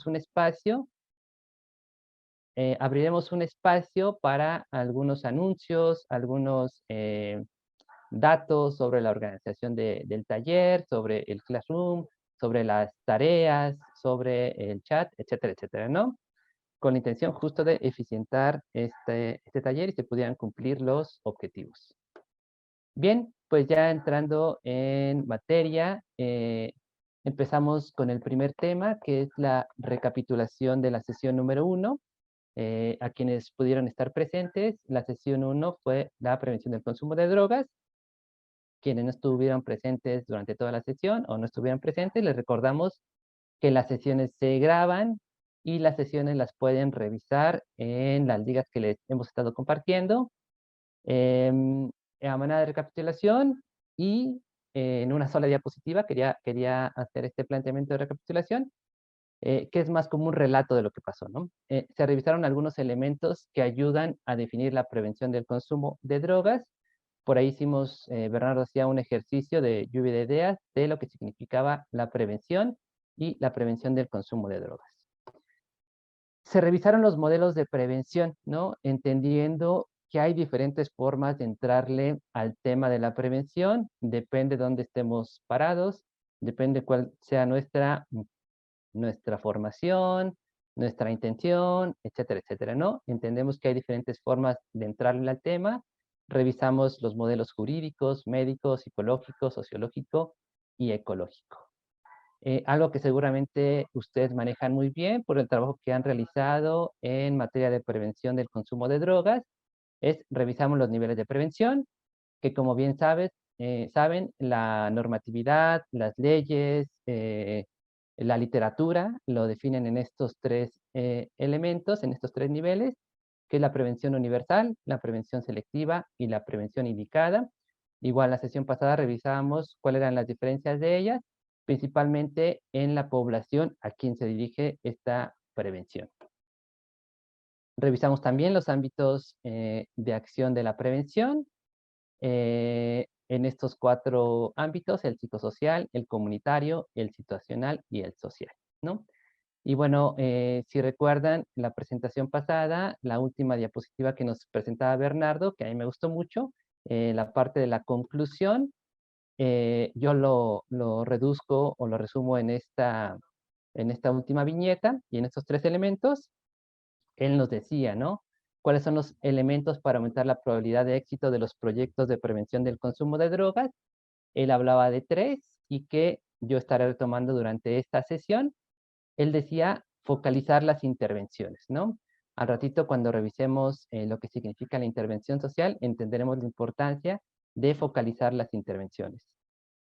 un espacio, abriremos un espacio para algunos anuncios, algunos datos sobre la organización del taller, sobre el Classroom, sobre las tareas, sobre el chat, etcétera, etcétera, ¿no? Con la intención justo de eficientar este taller y se pudieran cumplir los objetivos. Bien, pues ya entrando en materia, empezamos con el primer tema, que es la recapitulación de la sesión número 1. A quienes pudieron estar presentes, la sesión 1 fue la prevención del consumo de drogas. Quienes no estuvieron presentes durante toda la sesión o no estuvieron presentes, les recordamos que las sesiones se graban y las sesiones las pueden revisar en las ligas que les hemos estado compartiendo. Em, a manera de recapitulación y en una sola diapositiva quería hacer este planteamiento de recapitulación, que es más como un relato de lo que pasó, ¿no? Se revisaron algunos elementos que ayudan a definir la prevención del consumo de drogas. Por ahí hicimos, Bernardo hacía un ejercicio de lluvia de ideas de lo que significaba la prevención y la prevención del consumo de drogas. Se revisaron los modelos de prevención, ¿no? Entendiendo que hay diferentes formas de entrarle al tema de la prevención, depende de dónde estemos parados, depende cuál sea nuestra formación, nuestra intención, etcétera, etcétera, ¿no? Entendemos que hay diferentes formas de entrarle al tema, revisamos los modelos jurídicos, médicos, psicológicos, sociológico y ecológico. Algo que seguramente ustedes manejan muy bien por el trabajo que han realizado en materia de prevención del consumo de drogas, es revisamos los niveles de prevención, que como bien saben, la normatividad, las leyes, la literatura lo definen en estos tres elementos, en estos tres niveles, que es la prevención universal, la prevención selectiva y la prevención indicada. Igual la sesión pasada revisábamos cuáles eran las diferencias de ellas, principalmente en la población a quien se dirige esta prevención. Revisamos también los ámbitos de acción de la prevención, en estos cuatro ámbitos, el psicosocial, el comunitario, el situacional y el social, ¿no? Y bueno, si recuerdan la presentación pasada, la última diapositiva que nos presentaba Bernardo, que a mí me gustó mucho, la parte de la conclusión, yo lo reduzco o lo resumo en esta última viñeta y en estos tres elementos. Él nos decía, ¿no? ¿Cuáles son los elementos para aumentar la probabilidad de éxito de los proyectos de prevención del consumo de drogas? Él hablaba de tres y que yo estaré retomando durante esta sesión. Él decía focalizar las intervenciones, ¿no? Al ratito, cuando revisemos lo que significa la intervención social, entenderemos la importancia de focalizar las intervenciones.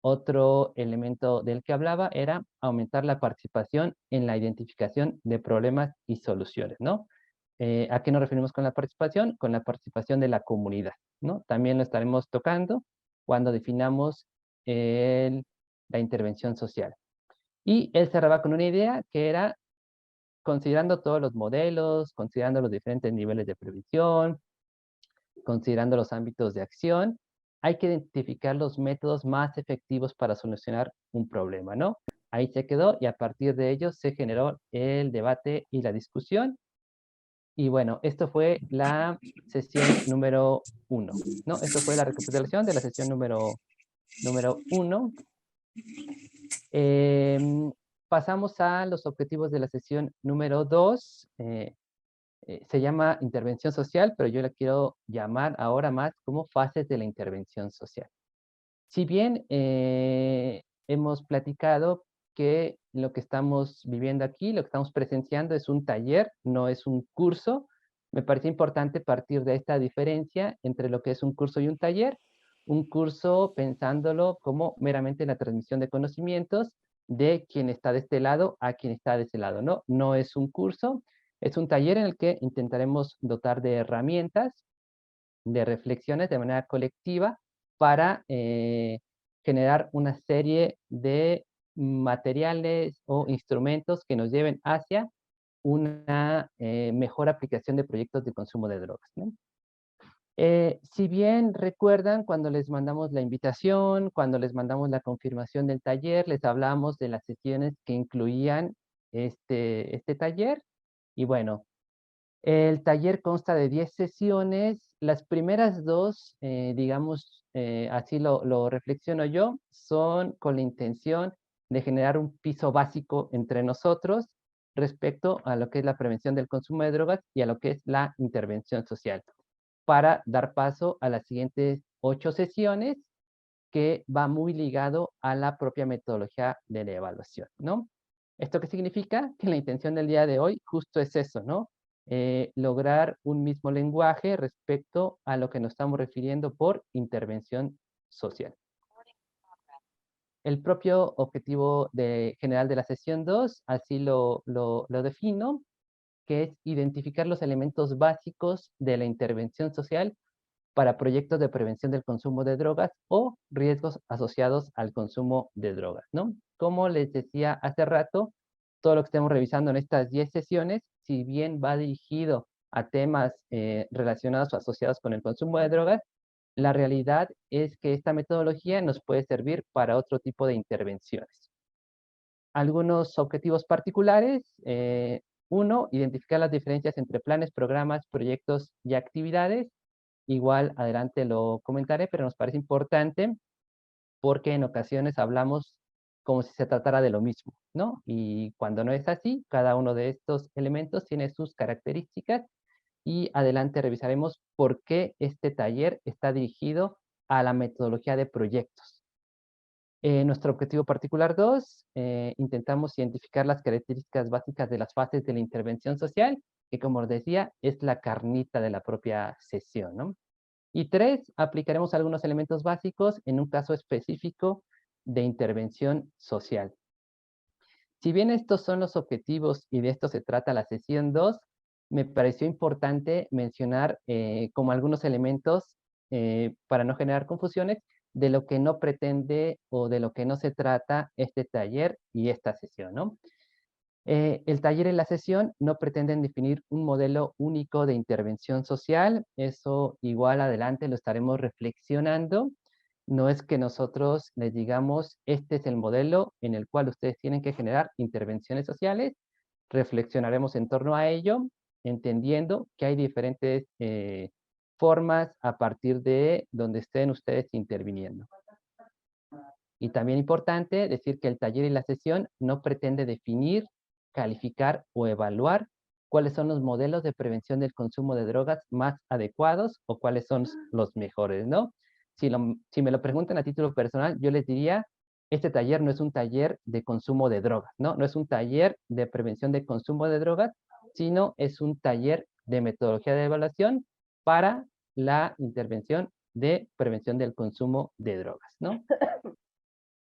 Otro elemento del que hablaba era aumentar la participación en la identificación de problemas y soluciones, ¿no? ¿A qué nos referimos con la participación? Con la participación de la comunidad, ¿no? También lo estaremos tocando cuando definamos la intervención social. Y él cerraba con una idea que era, considerando todos los modelos, considerando los diferentes niveles de previsión, considerando los ámbitos de acción, hay que identificar los métodos más efectivos para solucionar un problema, ¿no? Ahí se quedó y a partir de ello se generó el debate y la discusión. Y bueno, esto fue la sesión número 1, ¿no? Esto fue la recapitulación de la sesión número 1. Pasamos a los objetivos de la sesión número 2. Se llama intervención social, pero yo la quiero llamar ahora más como fases de la intervención social. Si bien hemos platicado que lo que estamos viviendo aquí, lo que estamos presenciando es un taller, no es un curso, me parece importante partir de esta diferencia entre lo que es un curso y un curso pensándolo como meramente la transmisión de conocimientos de quien está de este lado a quien está de ese lado, ¿no? No es un curso, es un taller en el que intentaremos dotar de herramientas, de reflexiones de manera colectiva para generar una serie de materiales o instrumentos que nos lleven hacia una mejor aplicación de proyectos de consumo de drogas, ¿no? Si bien recuerdan, cuando les mandamos la invitación, cuando les mandamos la confirmación del taller, les hablamos de las sesiones que incluían este taller. Y bueno, el taller consta de 10 sesiones. Las primeras 2, digamos, así lo reflexiono yo, son con la intención de generar un piso básico entre nosotros respecto a lo que es la prevención del consumo de drogas y a lo que es la intervención social, para dar paso a las siguientes 8 sesiones, que va muy ligado a la propia metodología de la evaluación, ¿no? ¿Esto qué significa? Que la intención del día de hoy justo es eso, ¿no? Lograr un mismo lenguaje respecto a lo que nos estamos refiriendo por intervención social. El propio objetivo general de la sesión 2, así lo defino, que es identificar los elementos básicos de la intervención social para proyectos de prevención del consumo de drogas o riesgos asociados al consumo de drogas, ¿no? Como les decía hace rato, todo lo que estemos revisando en estas 10 sesiones, si bien va dirigido a temas relacionados o asociados con el consumo de drogas, la realidad es que esta metodología nos puede servir para otro tipo de intervenciones. Algunos objetivos particulares. Uno, identificar las diferencias entre planes, programas, proyectos y actividades. Igual adelante lo comentaré, pero nos parece importante porque en ocasiones hablamos como si se tratara de lo mismo, ¿no? Y cuando no es así, cada uno de estos elementos tiene sus características y adelante revisaremos por qué este taller está dirigido a la metodología de proyectos. Nuestro objetivo particular 2, intentamos identificar las características básicas de las fases de la intervención social, que como os decía, es la carnita de la propia sesión, ¿no? Y 3, aplicaremos algunos elementos básicos en un caso específico de intervención social. Si bien estos son los objetivos y de esto se trata la sesión 2, me pareció importante mencionar como algunos elementos para no generar confusiones de lo que no pretende o de lo que no se trata este taller y esta sesión, ¿no? El taller y la sesión no pretenden definir un modelo único de intervención social. Eso igual adelante lo estaremos reflexionando. No es que nosotros les digamos, este es el modelo en el cual ustedes tienen que generar intervenciones sociales. Reflexionaremos en torno a ello, entendiendo que hay diferentes formas a partir de donde estén ustedes interviniendo. Y también importante decir que el taller y la sesión no pretende definir, calificar o evaluar cuáles son los modelos de prevención del consumo de drogas más adecuados o cuáles son los mejores, ¿no? Si me lo preguntan a título personal, yo les diría, este taller no es un taller de consumo de drogas, ¿no? No es un taller de prevención de consumo de drogas, sino es un taller de metodología de evaluación para la intervención de prevención del consumo de drogas, ¿no?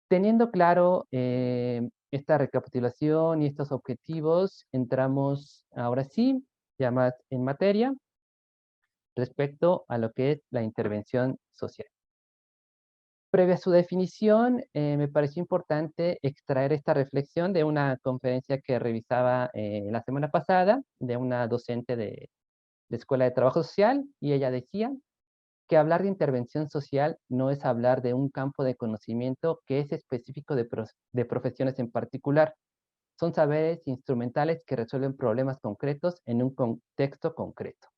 Teniendo claro esta recapitulación y estos objetivos, entramos ahora sí, ya más en materia, respecto a lo que es la intervención social. Previa a su definición, me pareció importante extraer esta reflexión de una conferencia que revisaba la semana pasada, de una docente de Escuela de Trabajo Social, y ella decía que hablar de intervención social no es hablar de un campo de conocimiento que es específico de profesiones en particular. Son saberes instrumentales que resuelven problemas concretos en un contexto concreto.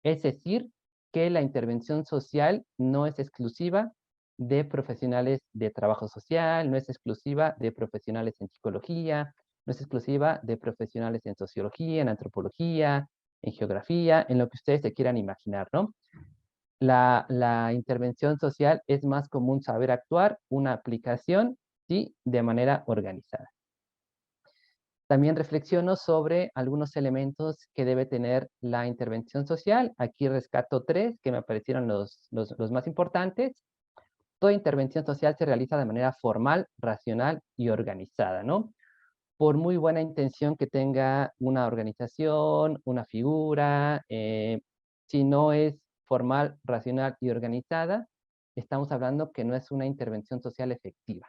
Es decir, que la intervención social no es exclusiva de profesionales de trabajo social, no es exclusiva de profesionales en psicología, no es exclusiva de profesionales en sociología, en antropología, en geografía, en lo que ustedes se quieran imaginar, ¿no? La intervención social es más como un saber actuar, una aplicación, y de manera organizada. También reflexiono sobre algunos elementos que debe tener la intervención social. Aquí rescato 3 que me parecieron los más importantes. Toda intervención social se realiza de manera formal, racional y organizada, ¿no? Por muy buena intención que tenga una organización, una figura, si no es formal, racional y organizada, estamos hablando que no es una intervención social efectiva.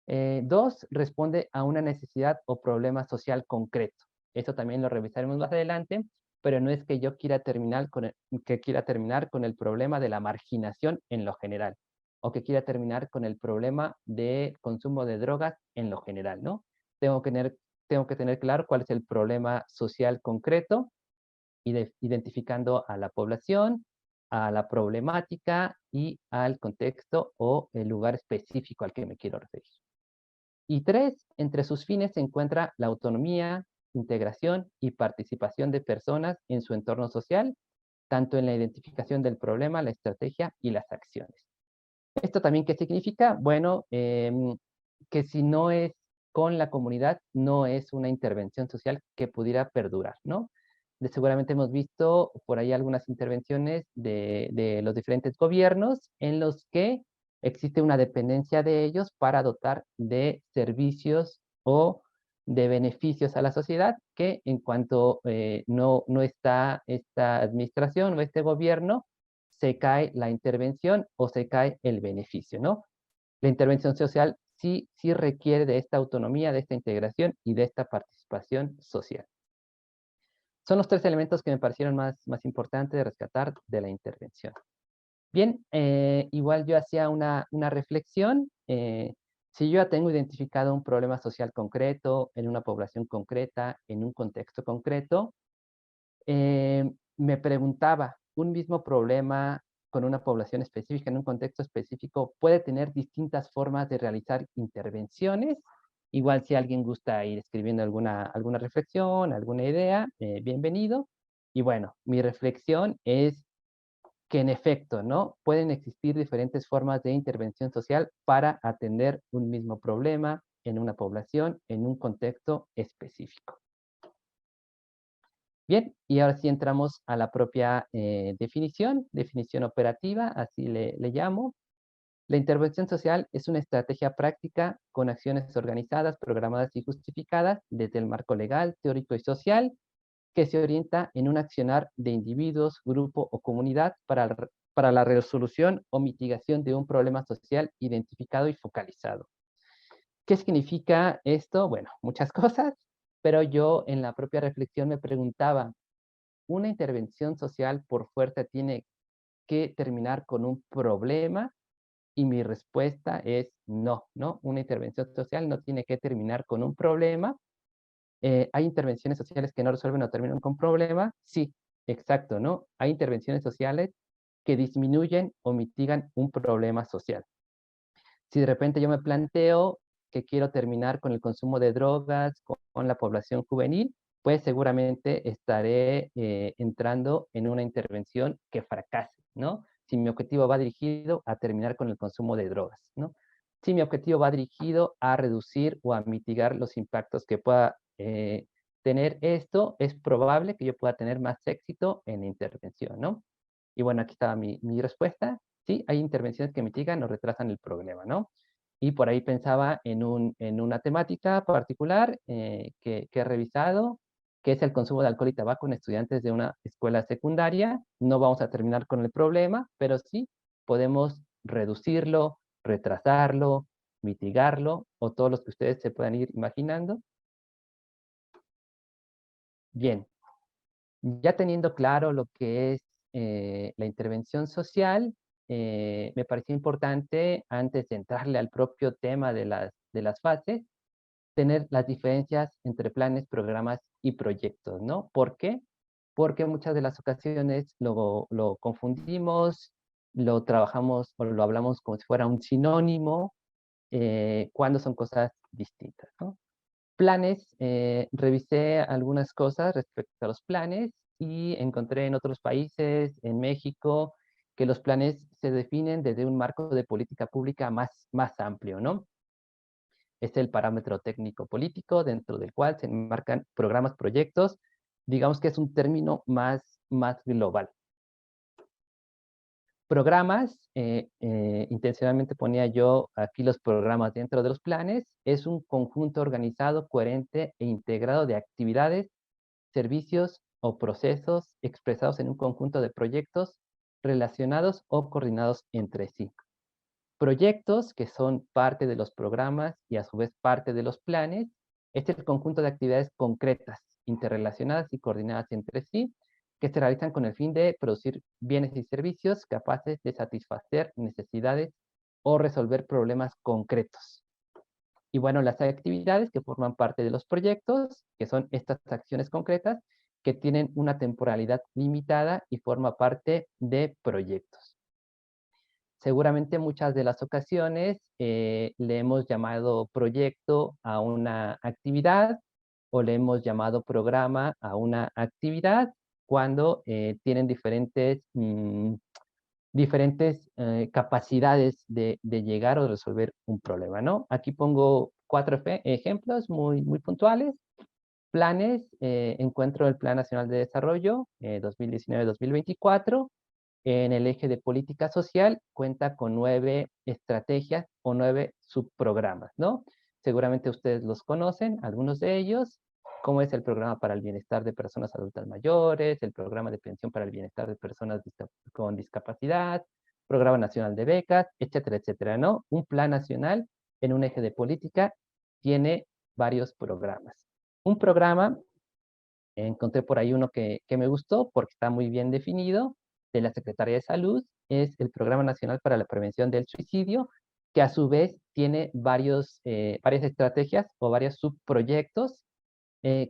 2, responde a una necesidad o problema social concreto. Eso también lo revisaremos más adelante, pero no es que yo quiera terminar con el problema de la marginación en lo general, o que quiera terminar con el problema de consumo de drogas en lo general, ¿no? Tengo que tengo que tener claro cuál es el problema social concreto, identificando a la población, a la problemática y al contexto o el lugar específico al que me quiero referir. Y tres, entre sus fines se encuentra la autonomía, integración y participación de personas en su entorno social, tanto en la identificación del problema, la estrategia y las acciones. ¿Esto también qué significa? Bueno, que si no es con la comunidad, no es una intervención social que pudiera perdurar, ¿no? Seguramente hemos visto por ahí algunas intervenciones de los diferentes gobiernos en los que existe una dependencia de ellos para dotar de servicios o de beneficios a la sociedad que en cuanto no está esta administración o este gobierno, se cae la intervención o se cae el beneficio, ¿no? La intervención social sí requiere de esta autonomía, de esta integración y de esta participación social. Son los tres elementos que me parecieron más importantes de rescatar de la intervención. Bien, igual yo hacía una reflexión. Si yo ya tengo identificado un problema social concreto, en una población concreta, en un contexto concreto, me preguntaba, ¿un mismo problema con una población específica, en un contexto específico, puede tener distintas formas de realizar intervenciones? Igual si alguien gusta ir escribiendo alguna reflexión, alguna idea, bienvenido. Y bueno, mi reflexión es que en efecto, ¿no? Pueden existir diferentes formas de intervención social para atender un mismo problema en una población, en un contexto específico. Bien, y ahora sí entramos a la propia definición operativa, así le llamo. La intervención social es una estrategia práctica con acciones organizadas, programadas y justificadas desde el marco legal, teórico y social que se orienta en un accionar de individuos, grupo o comunidad para la resolución o mitigación de un problema social identificado y focalizado. ¿Qué significa esto? Bueno, muchas cosas, pero yo en la propia reflexión me preguntaba, ¿una intervención social por fuerza tiene que terminar con un problema? Y mi respuesta es no, ¿no? Una intervención social no tiene que terminar con un problema. ¿Hay intervenciones sociales que no resuelven o terminan con problema? Sí, exacto, ¿no? Hay intervenciones sociales que disminuyen o mitigan un problema social. Si de repente yo me planteo que quiero terminar con el consumo de drogas con la población juvenil, pues seguramente estaré entrando en una intervención que fracase, ¿no? Si mi objetivo va dirigido a terminar con el consumo de drogas, ¿no? Si mi objetivo va dirigido a reducir o a mitigar los impactos que pueda tener esto, es probable que yo pueda tener más éxito en la intervención, ¿no? Y bueno, aquí estaba mi respuesta. Sí, hay intervenciones que mitigan o retrasan el problema, ¿no? Y por ahí pensaba en una temática particular que he revisado, que es el consumo de alcohol y tabaco en estudiantes de una escuela secundaria. No vamos a terminar con el problema, pero sí podemos reducirlo, retrasarlo, mitigarlo, o todos los que ustedes se puedan ir imaginando. Bien, ya teniendo claro lo que es la intervención social, me pareció importante, antes de entrarle al propio tema de las fases, tener las diferencias entre planes, programas y proyectos, ¿no? ¿Por qué? Porque muchas de las ocasiones lo confundimos, lo trabajamos o lo hablamos como si fuera un sinónimo, cuando son cosas distintas, ¿no? Planes, revisé algunas cosas respecto a los planes y encontré en otros países, en México, que los planes se definen desde un marco de política pública más amplio, ¿no? Es el parámetro técnico político dentro del cual se enmarcan programas, proyectos, digamos que es un término más global. Programas, intencionalmente ponía yo aquí los programas dentro de los planes, es un conjunto organizado, coherente e integrado de actividades, servicios o procesos expresados en un conjunto de proyectos relacionados o coordinados entre sí. Proyectos que son parte de los programas y a su vez parte de los planes, este es el conjunto de actividades concretas, interrelacionadas y coordinadas entre sí, que se realizan con el fin de producir bienes y servicios capaces de satisfacer necesidades o resolver problemas concretos. Y bueno, las actividades que forman parte de los proyectos, que son estas acciones concretas, que tienen una temporalidad limitada y forma parte de proyectos. Seguramente muchas de las ocasiones le hemos llamado proyecto a una actividad o le hemos llamado programa a una actividad cuando tienen diferentes capacidades de llegar o de resolver un problema, ¿no? Aquí pongo 4 ejemplos muy puntuales. Planes, encuentro el Plan Nacional de Desarrollo 2019-2024. En el eje de política social cuenta con 9 estrategias o 9 subprogramas, ¿no? Seguramente ustedes los conocen, algunos de ellos, como es el programa para el bienestar de personas adultas mayores, el programa de pensión para el bienestar de personas con discapacidad, programa nacional de becas, etcétera, etcétera, ¿no? Un plan nacional en un eje de política tiene varios programas. Un programa, encontré por ahí uno que me gustó porque está muy bien definido, de la Secretaría de Salud, es el Programa Nacional para la Prevención del Suicidio, que a su vez tiene varias estrategias o varios subproyectos,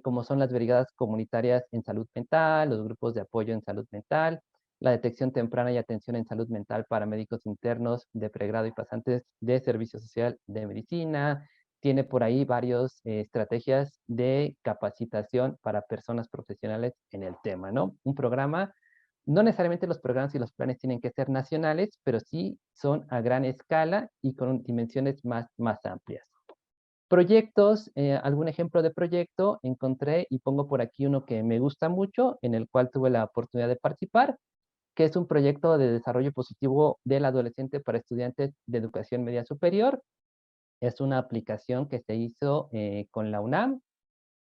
como son las brigadas comunitarias en salud mental, los grupos de apoyo en salud mental, la detección temprana y atención en salud mental para médicos internos de pregrado y pasantes de servicio social de medicina. Tiene por ahí varias estrategias de capacitación para personas profesionales en el tema, ¿no? Un programa, no necesariamente los programas y los planes tienen que ser nacionales, pero sí son a gran escala y con dimensiones más amplias. Proyectos, algún ejemplo de proyecto encontré y pongo por aquí uno que me gusta mucho, en el cual tuve la oportunidad de participar, que es un proyecto de desarrollo positivo del adolescente para estudiantes de educación media superior. Es una aplicación que se hizo con la UNAM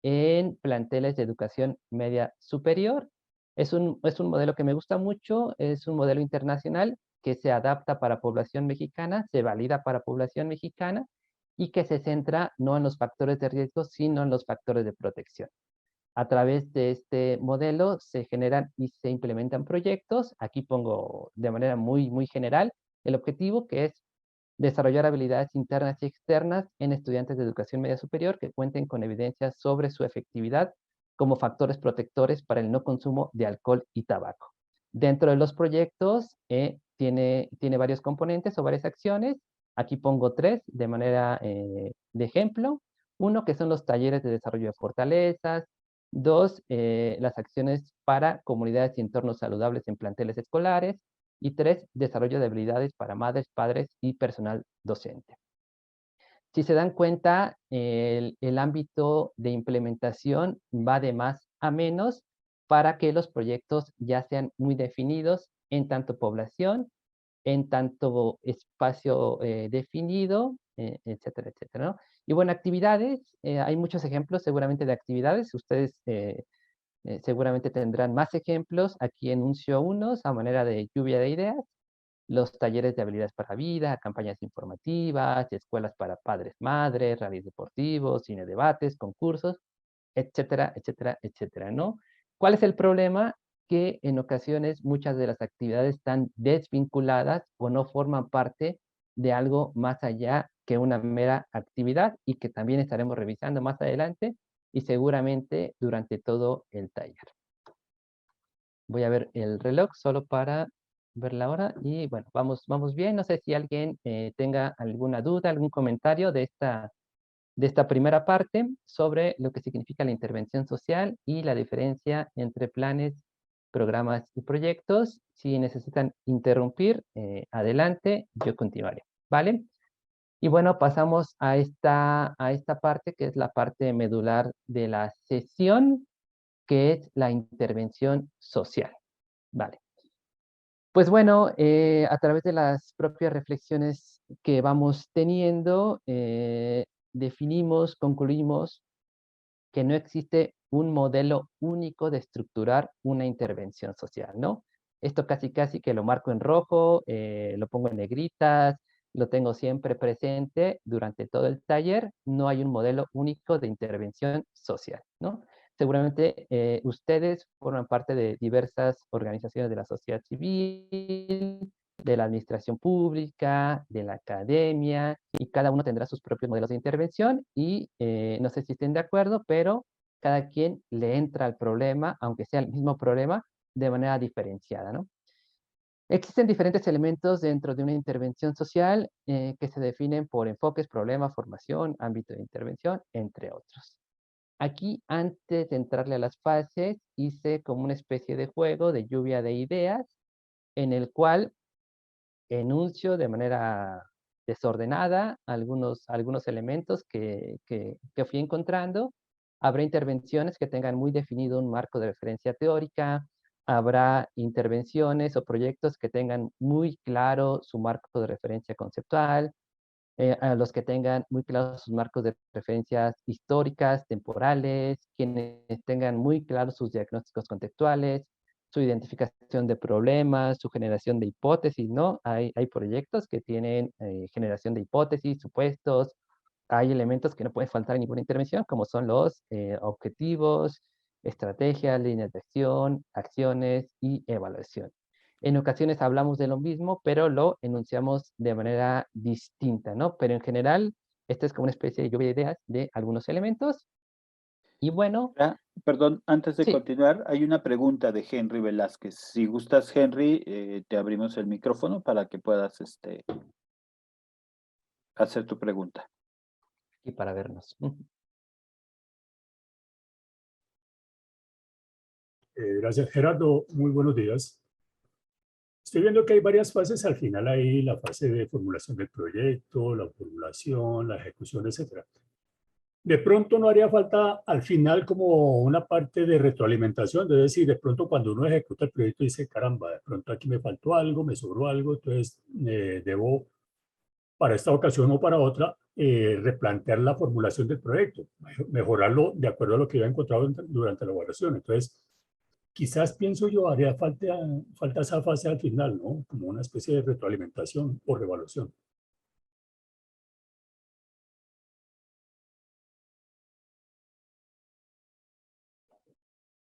en planteles de educación media superior. Es un modelo que me gusta mucho, es un modelo internacional que se adapta para población mexicana, se valida para población mexicana y que se centra no en los factores de riesgo, sino en los factores de protección. A través de este modelo se generan y se implementan proyectos. Aquí pongo de manera muy general el objetivo, que es desarrollar habilidades internas y externas en estudiantes de educación media superior que cuenten con evidencias sobre su efectividad como factores protectores para el no consumo de alcohol y tabaco. Dentro de los proyectos tiene varios componentes o varias acciones. Aquí pongo 3 de manera de ejemplo. Uno, que son los talleres de desarrollo de fortalezas. 2, las acciones para comunidades y entornos saludables en planteles escolares. Y 3, desarrollo de habilidades para madres, padres y personal docente. Si se dan cuenta, el ámbito de implementación va de más a menos para que los proyectos ya sean muy definidos en tanto población, en tanto espacio definido, etcétera, etcétera, ¿no? Y bueno, actividades, hay muchos ejemplos seguramente de actividades. Ustedes seguramente tendrán más ejemplos. Aquí enuncio unos a manera de lluvia de ideas: los talleres de habilidades para vida, campañas informativas, escuelas para padres, madres, rallies deportivos, cine debates, concursos, etcétera, etcétera, etcétera, ¿no? ¿Cuál es el problema? Que en ocasiones muchas de las actividades están desvinculadas o no forman parte de algo más allá que una mera actividad y que también estaremos revisando más adelante y seguramente durante todo el taller. Voy a ver el reloj solo para ver la hora y bueno, vamos bien. No sé si alguien tenga alguna duda, algún comentario de esta primera parte sobre lo que significa la intervención social y la diferencia entre planes, programas y proyectos. Si necesitan interrumpir, adelante, yo continuaré, ¿vale? Y bueno, pasamos a esta parte que es la parte medular de la sesión, que es la intervención social. Vale. Pues bueno, a través de las propias reflexiones que vamos teniendo, definimos, concluimos que no existe un modelo único de estructurar una intervención social, ¿no? Esto casi que lo marco en rojo, lo pongo en negritas, lo tengo siempre presente durante todo el taller. No hay un modelo único de intervención social, ¿no? Seguramente ustedes forman parte de diversas organizaciones de la sociedad civil, de la administración pública, de la academia, y cada uno tendrá sus propios modelos de intervención y no sé si estén de acuerdo, pero cada quien le entra al problema, aunque sea el mismo problema, de manera diferenciada, ¿no? Existen diferentes elementos dentro de una intervención social que se definen por enfoques, problema, formación, ámbito de intervención, entre otros. Aquí, antes de entrarle a las fases, hice como una especie de juego de lluvia de ideas en el cual enuncio de manera desordenada algunos elementos que fui encontrando. Habrá intervenciones que tengan muy definido un marco de referencia teórica, habrá intervenciones o proyectos que tengan muy claro su marco de referencia conceptual, a los que tengan muy claros sus marcos de referencias históricas, temporales, quienes tengan muy claros sus diagnósticos contextuales, su identificación de problemas, su generación de hipótesis, ¿no? Hay proyectos que tienen generación de hipótesis, supuestos, hay elementos que no pueden faltar en ninguna intervención, como son los objetivos, estrategias, líneas de acción, acciones y evaluación. En ocasiones hablamos de lo mismo, pero lo enunciamos de manera distinta, ¿no? Pero en general, esta es como una especie de lluvia de ideas de algunos elementos. Y bueno, Ah, perdón, antes de sí, continuar, hay una pregunta de Henry Velázquez. Si gustas, Henry, te abrimos el micrófono para que puedas hacer tu pregunta. y para vernos. Gracias, Gerardo. Muy buenos días. Estoy viendo que hay varias fases al final ahí, la fase de formulación del proyecto, la formulación, la ejecución, etcétera. De pronto no haría falta al final como una parte de retroalimentación, es decir, de pronto cuando uno ejecuta el proyecto dice, caramba, de pronto aquí me faltó algo, me sobró algo, entonces debo para esta ocasión o para otra replantear la formulación del proyecto, mejorarlo de acuerdo a lo que yo he encontrado durante la evaluación. Entonces, quizás pienso yo, haría falta esa fase al final, ¿no? Como una especie de retroalimentación o revaluación.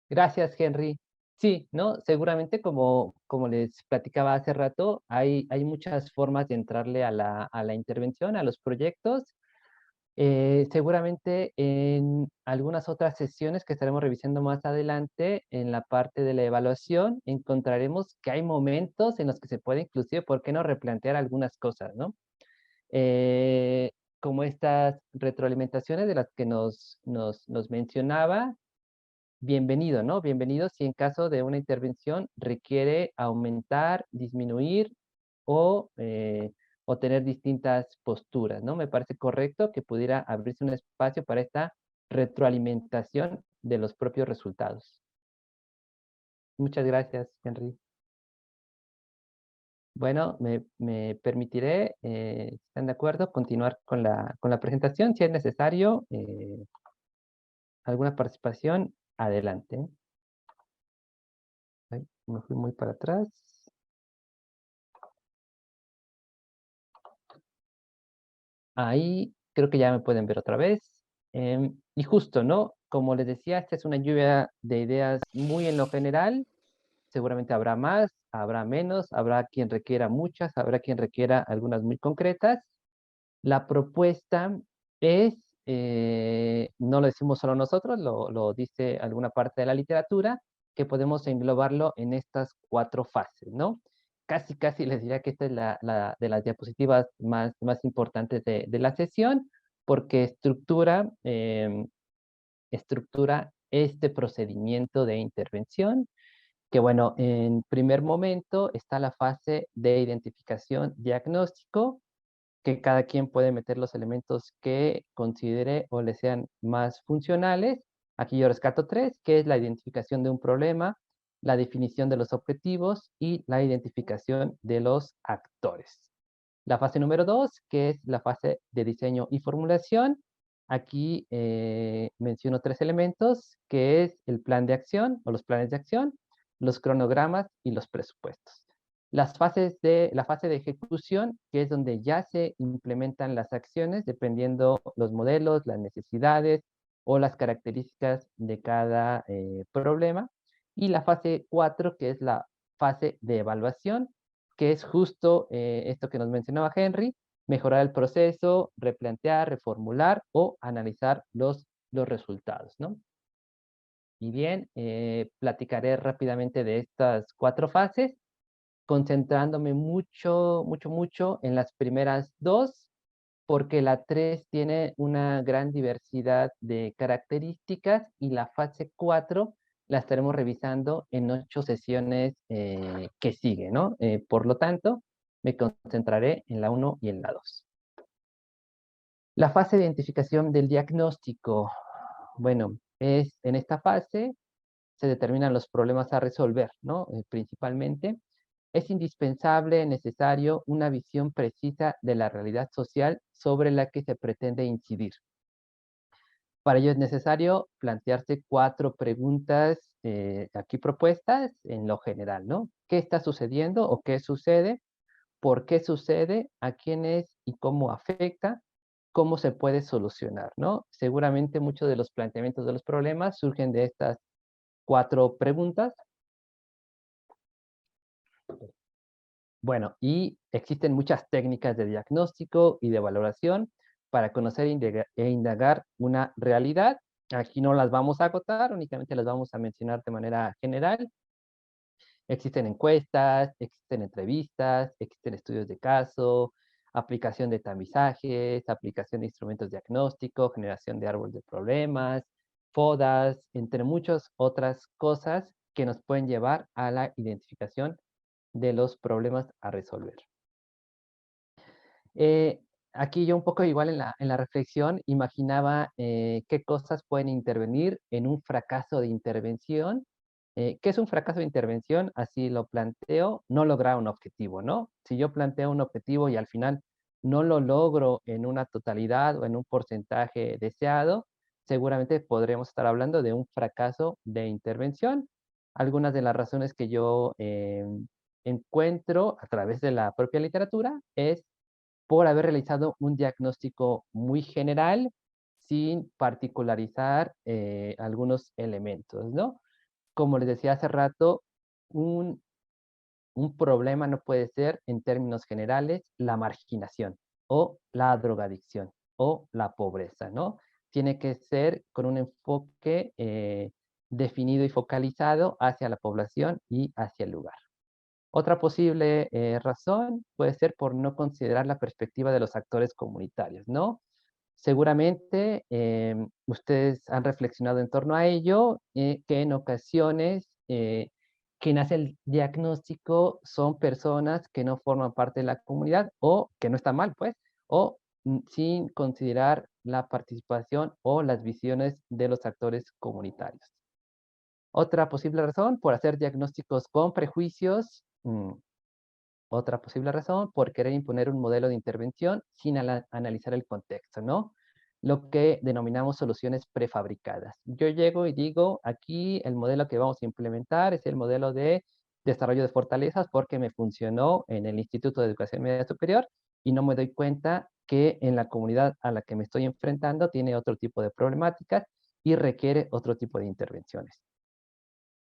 Gracias, Henry. Sí, ¿no? Seguramente como les platicaba hace rato, hay muchas formas de entrarle a la intervención, a los proyectos. Seguramente en algunas otras sesiones que estaremos revisando más adelante, en la parte de la evaluación, encontraremos que hay momentos en los que se puede inclusive, ¿por qué no replantear algunas cosas, no? Eh, Como estas retroalimentaciones de las que nos mencionaba, bienvenido, ¿no? Bienvenido si en caso de una intervención requiere aumentar, disminuir o tener distintas posturas, ¿no? Me parece correcto que pudiera abrirse un espacio para esta retroalimentación de los propios resultados. Muchas gracias, Henry. Bueno, me permitiré, si ¿están de acuerdo? Continuar con la presentación. Si es necesario, alguna participación, adelante. Ay, me fui muy para atrás. Ahí creo que ya me pueden ver otra vez. Y justo, ¿no? Como les decía, esta es una lluvia de ideas muy en lo general. Seguramente habrá más, habrá menos, habrá quien requiera muchas, habrá quien requiera algunas muy concretas. La propuesta es, no lo decimos solo nosotros, lo dice alguna parte de la literatura, que podemos englobarlo en estas 4 fases, ¿no? Casi les diría que esta es la de las diapositivas más importantes de la sesión, porque estructura este procedimiento de intervención, que bueno, en primer momento está la fase de identificación diagnóstico, que cada quien puede meter los elementos que considere o le sean más funcionales. Aquí yo rescato 3, que es la identificación de un problema, la definición de los objetivos y la identificación de los actores. La fase número 2, que es la fase de diseño y formulación. Aquí menciono 3 elementos, que es el plan de acción o los planes de acción, los cronogramas y los presupuestos. La fase de ejecución, que es donde ya se implementan las acciones dependiendo los modelos, las necesidades o las características de cada problema. Y la fase 4, que es la fase de evaluación, que es justo esto que nos mencionaba Henry, mejorar el proceso, replantear, reformular o analizar los resultados, ¿no? Y bien, platicaré rápidamente de estas 4 fases, concentrándome mucho en las primeras 2, porque la 3 tiene una gran diversidad de características y la fase 4 la estaremos revisando en 8 sesiones que siguen, ¿no? Por lo tanto, me concentraré en la 1 y en la 2. La fase de identificación del diagnóstico. Bueno, en esta fase se determinan los problemas a resolver, ¿no? Principalmente. Es indispensable, necesario, una visión precisa de la realidad social sobre la que se pretende incidir. Para ello es necesario plantearse 4 preguntas aquí propuestas en lo general, ¿no? ¿Qué está sucediendo o qué sucede? ¿Por qué sucede? ¿A quiénes y cómo afecta? ¿Cómo se puede solucionar, no? Seguramente muchos de los planteamientos de los problemas surgen de estas 4 preguntas. Bueno, y existen muchas técnicas de diagnóstico y de valoración para conocer e indagar una realidad. Aquí no las vamos a agotar, únicamente las vamos a mencionar de manera general. Existen encuestas, existen entrevistas, existen estudios de caso, aplicación de tamizajes, aplicación de instrumentos diagnósticos, generación de árbol de problemas, FODAS, entre muchas otras cosas que nos pueden llevar a la identificación de los problemas a resolver. Eh, Aquí yo un poco igual en la reflexión imaginaba qué cosas pueden intervenir en un fracaso de intervención. ¿Qué es un fracaso de intervención? Así lo planteo, no lograr un objetivo, ¿no? Si yo planteo un objetivo y al final no lo logro en una totalidad o en un porcentaje deseado, seguramente podremos estar hablando de un fracaso de intervención. Algunas de las razones que yo encuentro a través de la propia literatura es por haber realizado un diagnóstico muy general sin particularizar algunos elementos, ¿no? Como les decía hace rato, un, un problema no puede ser, en términos generales, la marginación o la drogadicción o la pobreza, ¿no? Tiene que ser con un enfoque definido y focalizado hacia la población y hacia el lugar. Otra posible razón puede ser por no considerar la perspectiva de los actores comunitarios, ¿no? Seguramente ustedes han reflexionado en torno a ello, que en ocasiones quien hace el diagnóstico son personas que no forman parte de la comunidad o que no está mal, pues, o sin considerar la participación o las visiones de los actores comunitarios. Otra posible razón, por hacer diagnósticos con prejuicios. Otra posible razón, por querer imponer un modelo de intervención sin analizar el contexto, ¿no? Lo que denominamos soluciones prefabricadas. Yo llego y digo, aquí el modelo que vamos a implementar es el modelo de desarrollo de fortalezas porque me funcionó en el Instituto de Educación Media Superior y no me doy cuenta que en la comunidad a la que me estoy enfrentando tiene otro tipo de problemáticas y requiere otro tipo de intervenciones.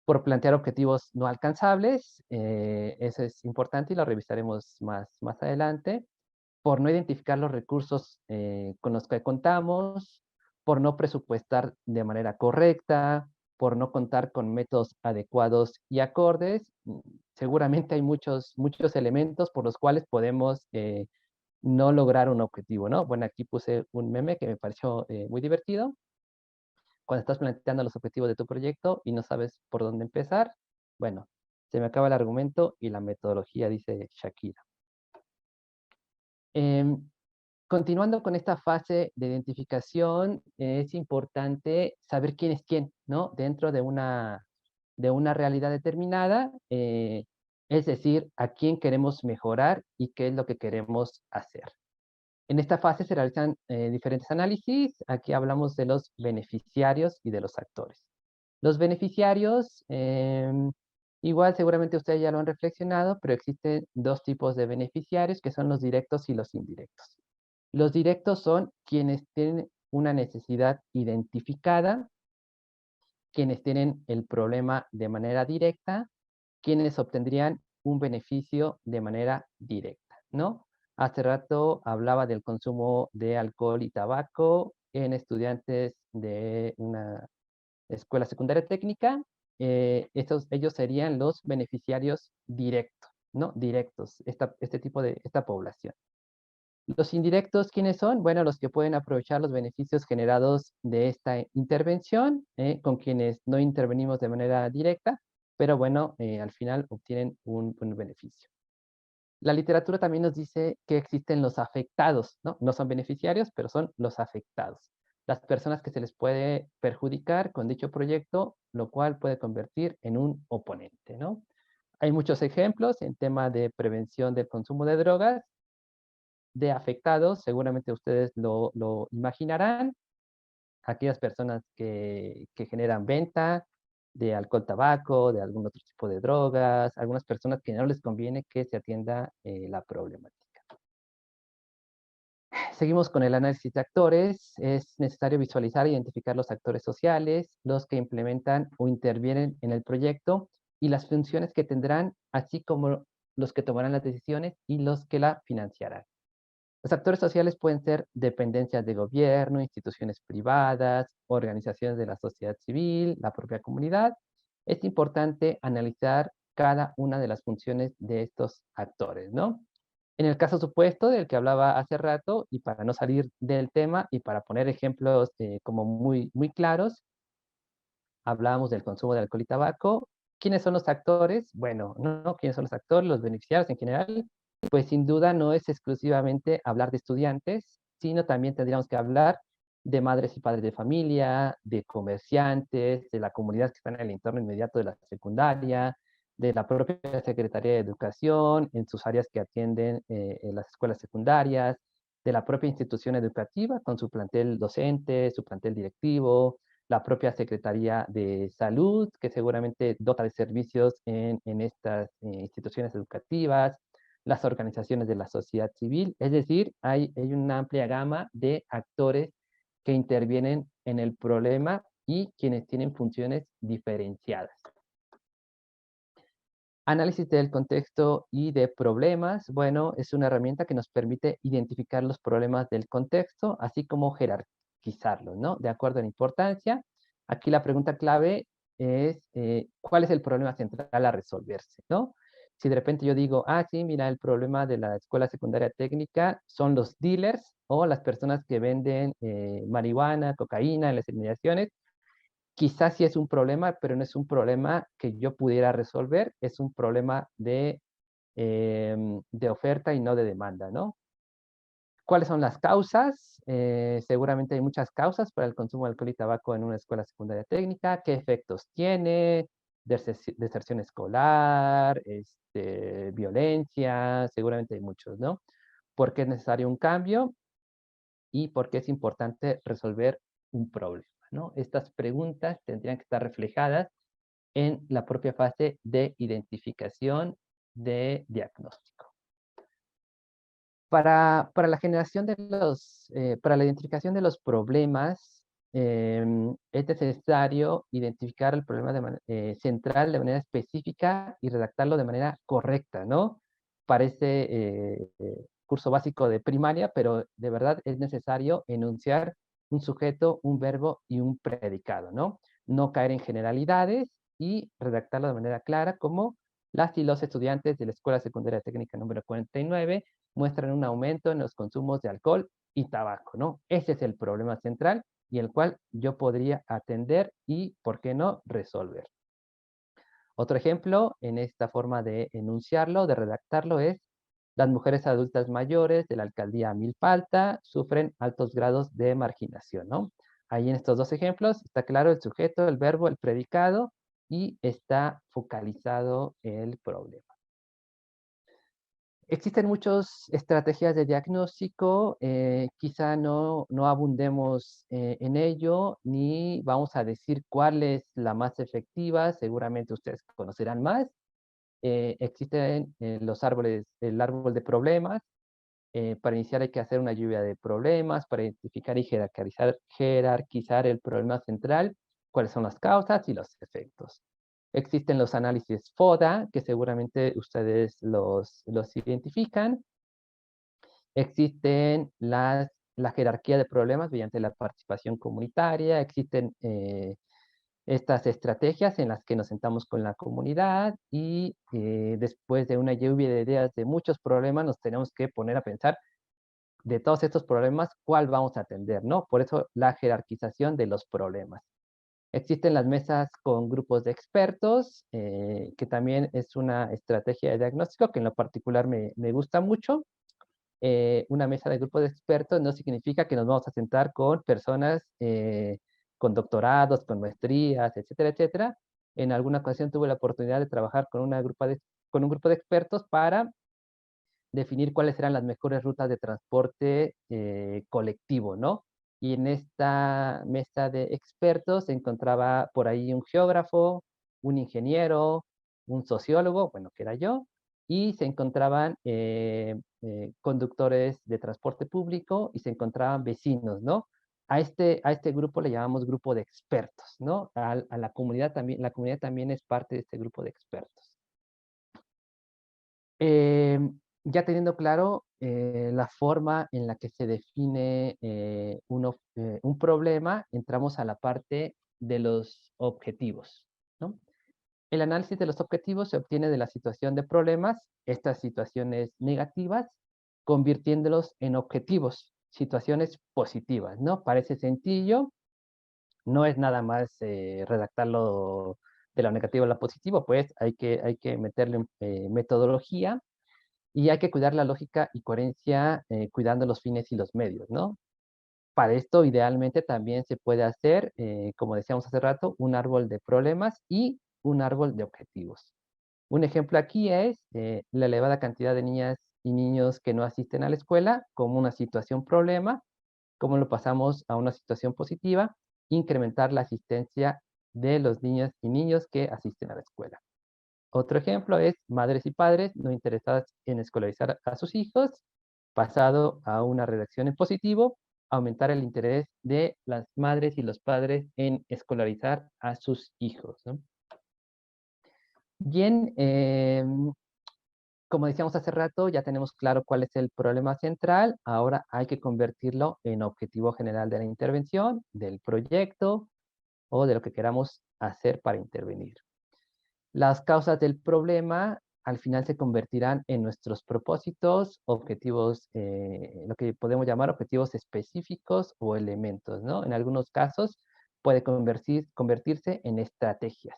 Por plantear objetivos no alcanzables, eso es importante y lo revisaremos más adelante. Por no identificar los recursos con los que contamos, por no presupuestar de manera correcta, por no contar con métodos adecuados y acordes. Seguramente hay muchos elementos por los cuales podemos no lograr un objetivo, ¿no? Bueno, aquí puse un meme que me pareció muy divertido. Cuando estás planteando los objetivos de tu proyecto y no sabes por dónde empezar, bueno, se me acaba el argumento y la metodología, dice Shakira. Em, Continuando con esta fase de identificación, es importante saber quién es quién, ¿no? Dentro de una realidad determinada, es decir, a quién queremos mejorar y qué es lo que queremos hacer. En esta fase se realizan diferentes análisis. Aquí hablamos de los beneficiarios y de los actores. Los beneficiarios, igual seguramente ustedes ya lo han reflexionado, pero existen 2 tipos de beneficiarios que son los directos y los indirectos. Los directos son quienes tienen una necesidad identificada, quienes tienen el problema de manera directa, quienes obtendrían un beneficio de manera directa, ¿no? Hace rato hablaba del consumo de alcohol y tabaco en estudiantes de una escuela secundaria técnica. Ellos serían los beneficiarios directos, ¿no? Directos, esta población. Los indirectos, ¿quiénes son? Bueno, los que pueden aprovechar los beneficios generados de esta intervención, con quienes no intervenimos de manera directa, pero bueno, al final obtienen un beneficio. La literatura también nos dice que existen los afectados, ¿no? No son beneficiarios, pero son los afectados. Las personas que se les puede perjudicar con dicho proyecto, lo cual puede convertir en un oponente, ¿no? Hay muchos ejemplos en tema de prevención del consumo de drogas, de afectados, seguramente ustedes lo imaginarán, aquellas personas que generan venta de alcohol, tabaco, de algún otro tipo de drogas, algunas personas que no les conviene que se atienda la problemática. Seguimos con el análisis de actores. Es necesario visualizar e identificar los actores sociales, los que implementan o intervienen en el proyecto y las funciones que tendrán, así como los que tomarán las decisiones y los que la financiarán. Los actores sociales pueden ser dependencias de gobierno, instituciones privadas, organizaciones de la sociedad civil, la propia comunidad. Es importante analizar cada una de las funciones de estos actores, ¿no? En el caso supuesto del que hablaba hace rato, y para no salir del tema y para poner ejemplos como muy claros, hablábamos del consumo de alcohol y tabaco. ¿Quiénes son los actores? Bueno, no, ¿quiénes son los actores? Los beneficiarios en general. Pues sin duda no es exclusivamente hablar de estudiantes, sino también tendríamos que hablar de madres y padres de familia, de comerciantes, de la comunidad que está en el entorno inmediato de la secundaria, de la propia Secretaría de Educación, en sus áreas que atienden en las escuelas secundarias, de la propia institución educativa con su plantel docente, su plantel directivo, la propia Secretaría de Salud, que seguramente dota de servicios en estas instituciones educativas, las organizaciones de la sociedad civil, es decir, hay una amplia gama de actores que intervienen en el problema y quienes tienen funciones diferenciadas. Análisis del contexto y de problemas. Bueno, es una herramienta que nos permite identificar los problemas del contexto, así como jerarquizarlos, ¿no? De acuerdo a la importancia. Aquí la pregunta clave es, ¿cuál es el problema central a resolverse, ¿no? Si de repente yo digo, sí, mira, el problema de la escuela secundaria técnica son los dealers o las personas que venden marihuana, cocaína en las inmediaciones, quizás sí es un problema, pero no es un problema que yo pudiera resolver, es un problema de oferta y no de demanda, ¿no? ¿Cuáles son las causas? Seguramente hay muchas causas para el consumo de alcohol y tabaco en una escuela secundaria técnica. ¿Qué efectos tiene? Deserción escolar, violencia, seguramente hay muchos, ¿no? ¿Por qué es necesario un cambio? Y por qué es importante resolver un problema, ¿no? Estas preguntas tendrían que estar reflejadas en la propia fase de identificación de diagnóstico. Para la generación de para la identificación de los problemas, es necesario identificar el problema central de manera específica y redactarlo de manera correcta, ¿no? Parece curso básico de primaria, pero de verdad es necesario enunciar un sujeto, un verbo y un predicado, ¿no? No caer en generalidades y redactarlo de manera clara, como las y los estudiantes de la Escuela Secundaria Técnica número 49 muestran un aumento en los consumos de alcohol y tabaco, ¿no? Ese es el problema central y el cual yo podría atender y, ¿por qué no?, resolver. Otro ejemplo en esta forma de enunciarlo, de redactarlo, es: las mujeres adultas mayores de la alcaldía Milpalta sufren altos grados de marginación, ¿no? Ahí en estos dos ejemplos está claro el sujeto, el verbo, el predicado y está focalizado el problema. Existen muchas estrategias de diagnóstico, quizá no abundemos en ello, ni vamos a decir cuál es la más efectiva, seguramente ustedes conocerán más. Existen el árbol de problemas. Para iniciar hay que hacer una lluvia de problemas, para identificar y jerarquizar el problema central, cuáles son las causas y los efectos. Existen los análisis FODA, que seguramente ustedes los identifican. Existen la jerarquía de problemas mediante la participación comunitaria. Existen estas estrategias en las que nos sentamos con la comunidad y después de una lluvia de ideas de muchos problemas, nos tenemos que poner a pensar de todos estos problemas, ¿cuál vamos a atender, no? Por eso la jerarquización de los problemas. Existen las mesas con grupos de expertos, que también es una estrategia de diagnóstico que en lo particular me gusta mucho. Una mesa de grupos de expertos no significa que nos vamos a sentar con personas con doctorados, con maestrías, etcétera, etcétera. En alguna ocasión tuve la oportunidad de trabajar con con un grupo de expertos para definir cuáles eran las mejores rutas de transporte colectivo, ¿no? Y en esta mesa de expertos se encontraba por ahí un geógrafo, un ingeniero, un sociólogo, bueno, que era yo, y se encontraban conductores de transporte público y se encontraban vecinos, ¿no? A este grupo le llamamos grupo de expertos, ¿no? A la comunidad también es parte de este grupo de expertos. Ya teniendo claro la forma en la que se define un problema, entramos a la parte de los objetivos, ¿no? El análisis de los objetivos se obtiene de la situación de problemas, estas situaciones negativas, convirtiéndolos en objetivos, situaciones positivas, ¿no? Parece sencillo, no es nada más redactarlo de lo negativo a lo positivo, pues hay que meterle metodología y hay que cuidar la lógica y coherencia, cuidando los fines y los medios, ¿no? Para esto, idealmente, también se puede hacer, como decíamos hace rato, un árbol de problemas y un árbol de objetivos. Un ejemplo aquí es la elevada cantidad de niñas y niños que no asisten a la escuela como una situación problema, cómo lo pasamos a una situación positiva, incrementar la asistencia de los niños y niños que asisten a la escuela. Otro ejemplo es madres y padres no interesadas en escolarizar a sus hijos, pasado a una redacción en positivo, aumentar el interés de las madres y los padres en escolarizar a sus hijos, ¿no? Bien, como decíamos hace rato, ya tenemos claro cuál es el problema central. Ahora hay que convertirlo en objetivo general de la intervención, del proyecto o de lo que queramos hacer para intervenir. Las causas del problema al final se convertirán en nuestros propósitos, objetivos, lo que podemos llamar objetivos específicos o elementos, ¿no? En algunos casos puede convertirse en estrategias.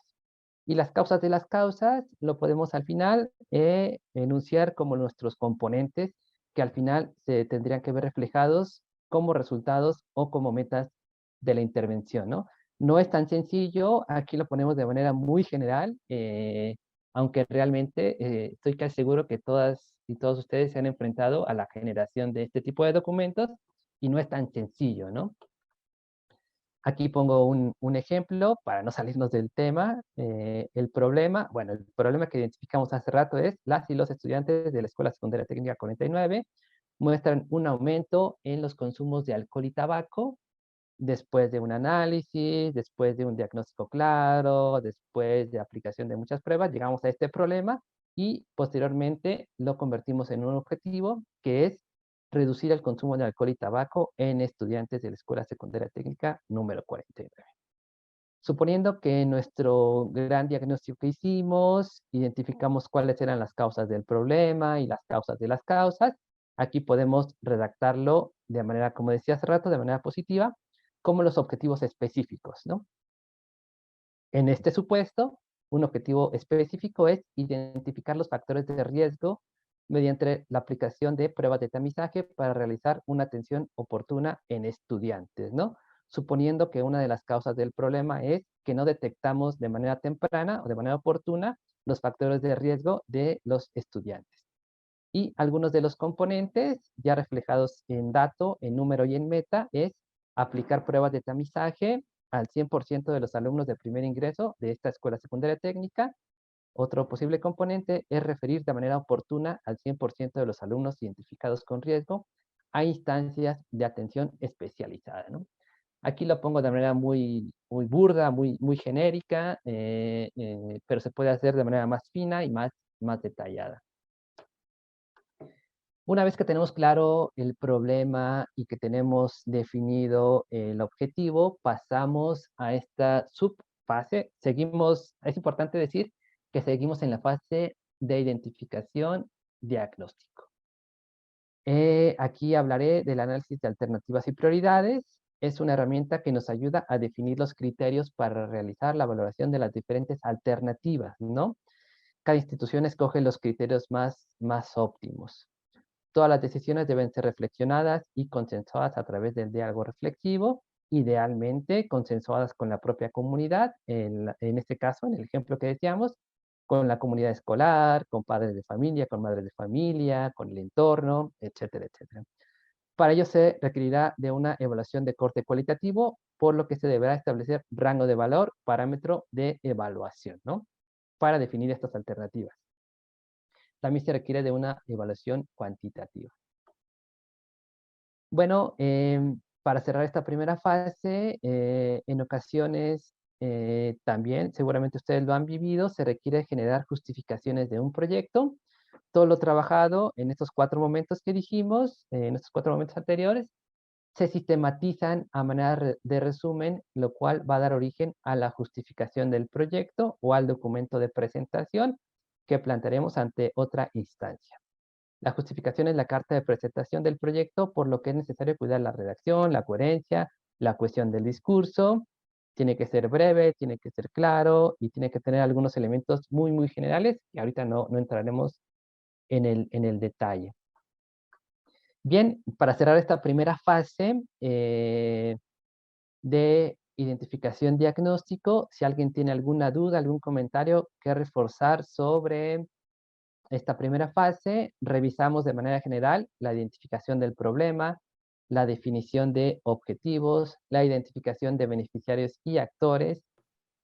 Y las causas de las causas lo podemos al final enunciar como nuestros componentes que al final se tendrían que ver reflejados como resultados o como metas de la intervención, ¿no? No es tan sencillo, aquí lo ponemos de manera muy general, aunque realmente estoy casi seguro que todas y todos ustedes se han enfrentado a la generación de este tipo de documentos y no es tan sencillo, ¿no? Aquí pongo un ejemplo para no salirnos del tema. El problema que identificamos hace rato es las y los estudiantes de la Escuela Secundaria Técnica 49 muestran un aumento en los consumos de alcohol y tabaco después de un análisis, después de un diagnóstico claro, después de aplicación de muchas pruebas, llegamos a este problema y posteriormente lo convertimos en un objetivo que es reducir el consumo de alcohol y tabaco en estudiantes de la Escuela Secundaria Técnica número 49. Suponiendo que en nuestro gran diagnóstico que hicimos, identificamos cuáles eran las causas del problema y las causas de las causas, aquí podemos redactarlo de manera, como decía hace rato, de manera positiva, como los objetivos específicos, ¿no? En este supuesto, un objetivo específico es identificar los factores de riesgo mediante la aplicación de pruebas de tamizaje para realizar una atención oportuna en estudiantes, ¿no? Suponiendo que una de las causas del problema es que no detectamos de manera temprana o de manera oportuna los factores de riesgo de los estudiantes. Y algunos de los componentes ya reflejados en dato, en número y en meta es aplicar pruebas de tamizaje al 100% de los alumnos de primer ingreso de esta escuela secundaria técnica. Otro posible componente es referir de manera oportuna al 100% de los alumnos identificados con riesgo a instancias de atención especializada, ¿no? Aquí lo pongo de manera muy burda, muy genérica, pero se puede hacer de manera más fina y más detallada. Una vez que tenemos claro el problema y que tenemos definido el objetivo, pasamos a esta subfase. Es importante decir que seguimos en la fase de identificación diagnóstico. Aquí hablaré del análisis de alternativas y prioridades. Es una herramienta que nos ayuda a definir los criterios para realizar la valoración de las diferentes alternativas, ¿no? Cada institución escoge los criterios más óptimos. Todas las decisiones deben ser reflexionadas y consensuadas a través del diálogo reflexivo, idealmente consensuadas con la propia comunidad, en este caso, en el ejemplo que decíamos, con la comunidad escolar, con padres de familia, con madres de familia, con el entorno, etcétera, etcétera. Para ello se requerirá de una evaluación de corte cualitativo, por lo que se deberá establecer rango de valor, parámetro de evaluación, ¿no? Para definir estas alternativas. También se requiere de una evaluación cuantitativa. Bueno, para cerrar esta primera fase, en ocasiones también, seguramente ustedes lo han vivido, se requiere generar justificaciones de un proyecto. Todo lo trabajado en estos 4 momentos que dijimos, en estos 4 momentos anteriores, se sistematizan a manera de resumen, lo cual va a dar origen a la justificación del proyecto o al documento de presentación que plantearemos ante otra instancia. La justificación es la carta de presentación del proyecto, por lo que es necesario cuidar la redacción, la coherencia, la cuestión del discurso. Tiene que ser breve, tiene que ser claro y tiene que tener algunos elementos muy generales que ahorita no entraremos en el detalle. Bien, para cerrar esta primera fase de identificación diagnóstico, si alguien tiene alguna duda, algún comentario que reforzar sobre esta primera fase, revisamos de manera general la identificación del problema, la definición de objetivos, la identificación de beneficiarios y actores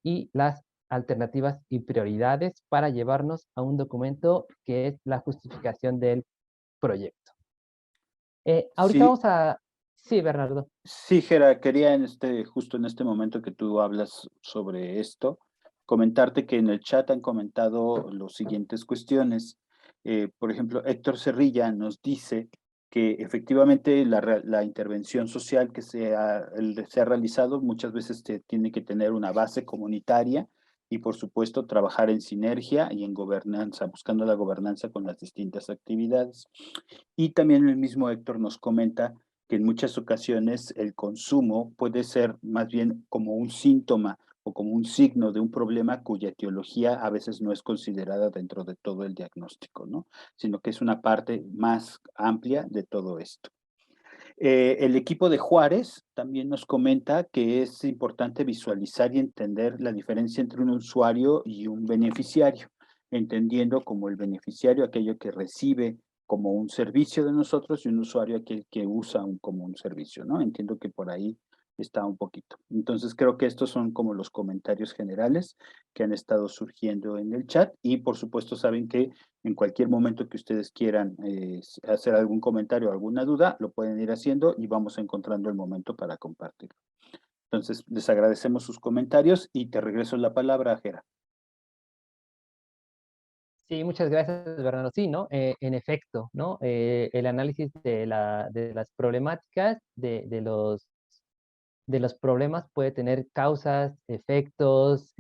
y las alternativas y prioridades para llevarnos a un documento que es la justificación del proyecto. Ahorita Sí, vamos a... Sí, Bernardo. sí, Gera, quería justo en este momento que tú hablas sobre esto, comentarte que en el chat han comentado las siguientes cuestiones. Por ejemplo, Héctor Cerrilla nos dice que efectivamente la intervención social que se ha realizado muchas veces tiene que tener una base comunitaria y por supuesto trabajar en sinergia y en gobernanza, buscando la gobernanza con las distintas actividades. Y también el mismo Héctor nos comenta que en muchas ocasiones el consumo puede ser más bien como un síntoma o como un signo de un problema cuya etiología a veces no es considerada dentro de todo el diagnóstico, ¿no? Sino que es una parte más amplia de todo esto. El equipo de Juárez también nos comenta que es importante visualizar y entender la diferencia entre un usuario y un beneficiario, entendiendo como el beneficiario aquello que recibe como un servicio de nosotros y un usuario aquel que usa como un servicio, ¿no? Entiendo que por ahí está un poquito. Entonces creo que estos son como los comentarios generales que han estado surgiendo en el chat y por supuesto saben que en cualquier momento que ustedes quieran hacer algún comentario o alguna duda, lo pueden ir haciendo y vamos encontrando el momento para compartirlo. Entonces, les agradecemos sus comentarios y te regreso la palabra, Jera. Sí, muchas gracias, Bernardo. Sí, ¿no? En efecto, ¿no? El análisis de las problemáticas, de los problemas puede tener causas, efectos.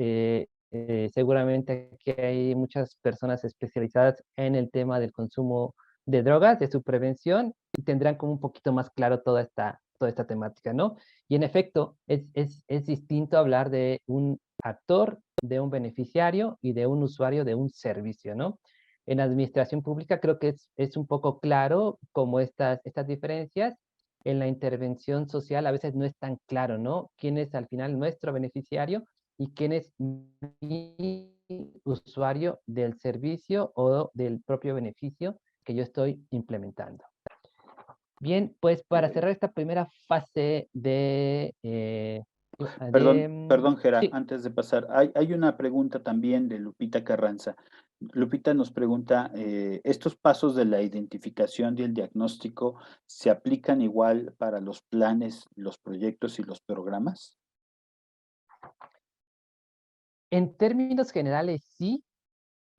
Seguramente aquí hay muchas personas especializadas en el tema del consumo de drogas, de su prevención, y tendrán como un poquito más claro toda esta temática, ¿no? Y en efecto, es distinto hablar de un actor, de un beneficiario y de un usuario de un servicio, ¿no? En administración pública creo que es un poco claro como estas diferencias. En la intervención social a veces no es tan claro, ¿no? ¿Quién es al final nuestro beneficiario y quién es mi usuario del servicio o del propio beneficio que yo estoy implementando? Bien, pues para cerrar esta primera fase de Perdón, Gera, Sí, antes de pasar, hay una pregunta también de Lupita Carranza. Lupita nos pregunta, ¿estos pasos de la identificación y el diagnóstico se aplican igual para los planes, los proyectos y los programas? en términos generales sí,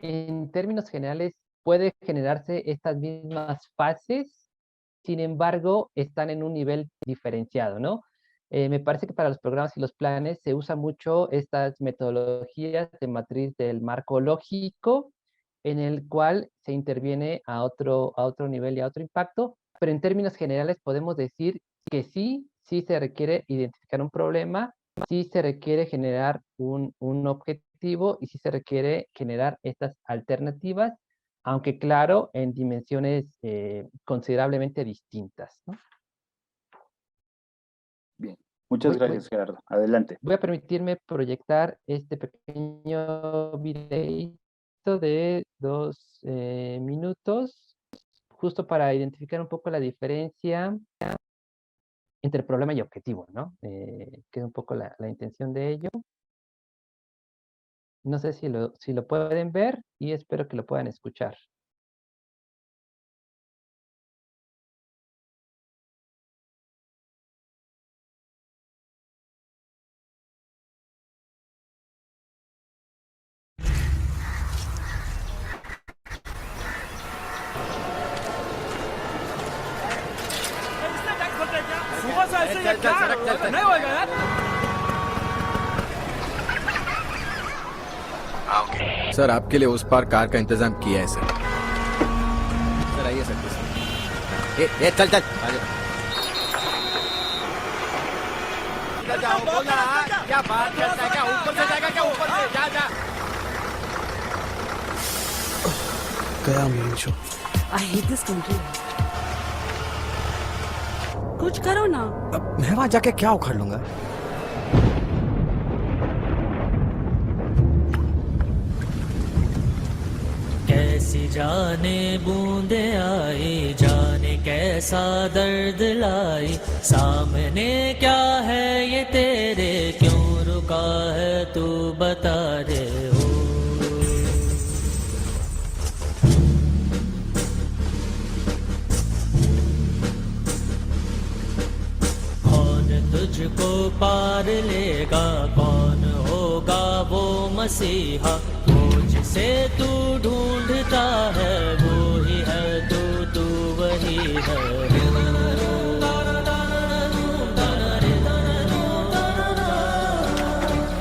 en términos generales puede generarse estas mismas fases, sin embargo, están en un nivel diferenciado, ¿no? Me parece que para los programas y los planes se usa mucho estas metodologías de matriz del marco lógico, en el cual se interviene a otro nivel y a otro impacto, pero en términos generales podemos decir que sí, sí se requiere identificar un problema, sí se requiere generar un objetivo y sí se requiere generar estas alternativas, aunque claro, en dimensiones considerablemente distintas, ¿no? Bien, muchas Voy, voy, gracias, Gerardo. Adelante. voy a permitirme proyectar este pequeño videito de 2 minutos, justo para identificar un poco la diferencia entre problema y objetivo, ¿no? Que es un poco la intención de ello. No sé si lo pueden ver y espero que lo puedan escuchar. Sir आपके लिए उस पार कार का इंतजाम किया है sir sir आइए सर ए चल चल इधर जाओ बोला क्या बात करता है क्या ऊपर से जाएगा क्या ऊपर से जा जा गया मेरी show I hate this country. कुछ करो ना. अब मैं वहां जाके क्या उखाड़ लूंगा कैसी जाने बूंदे आई जाने कैसा दर्द लाई सामने क्या है ये तेरे क्यों रुका है तू बता दे हो कौन तुझको पार लेगा कौन होगा वो मसीहा से तू ढूंढता है वो ही है तू वही है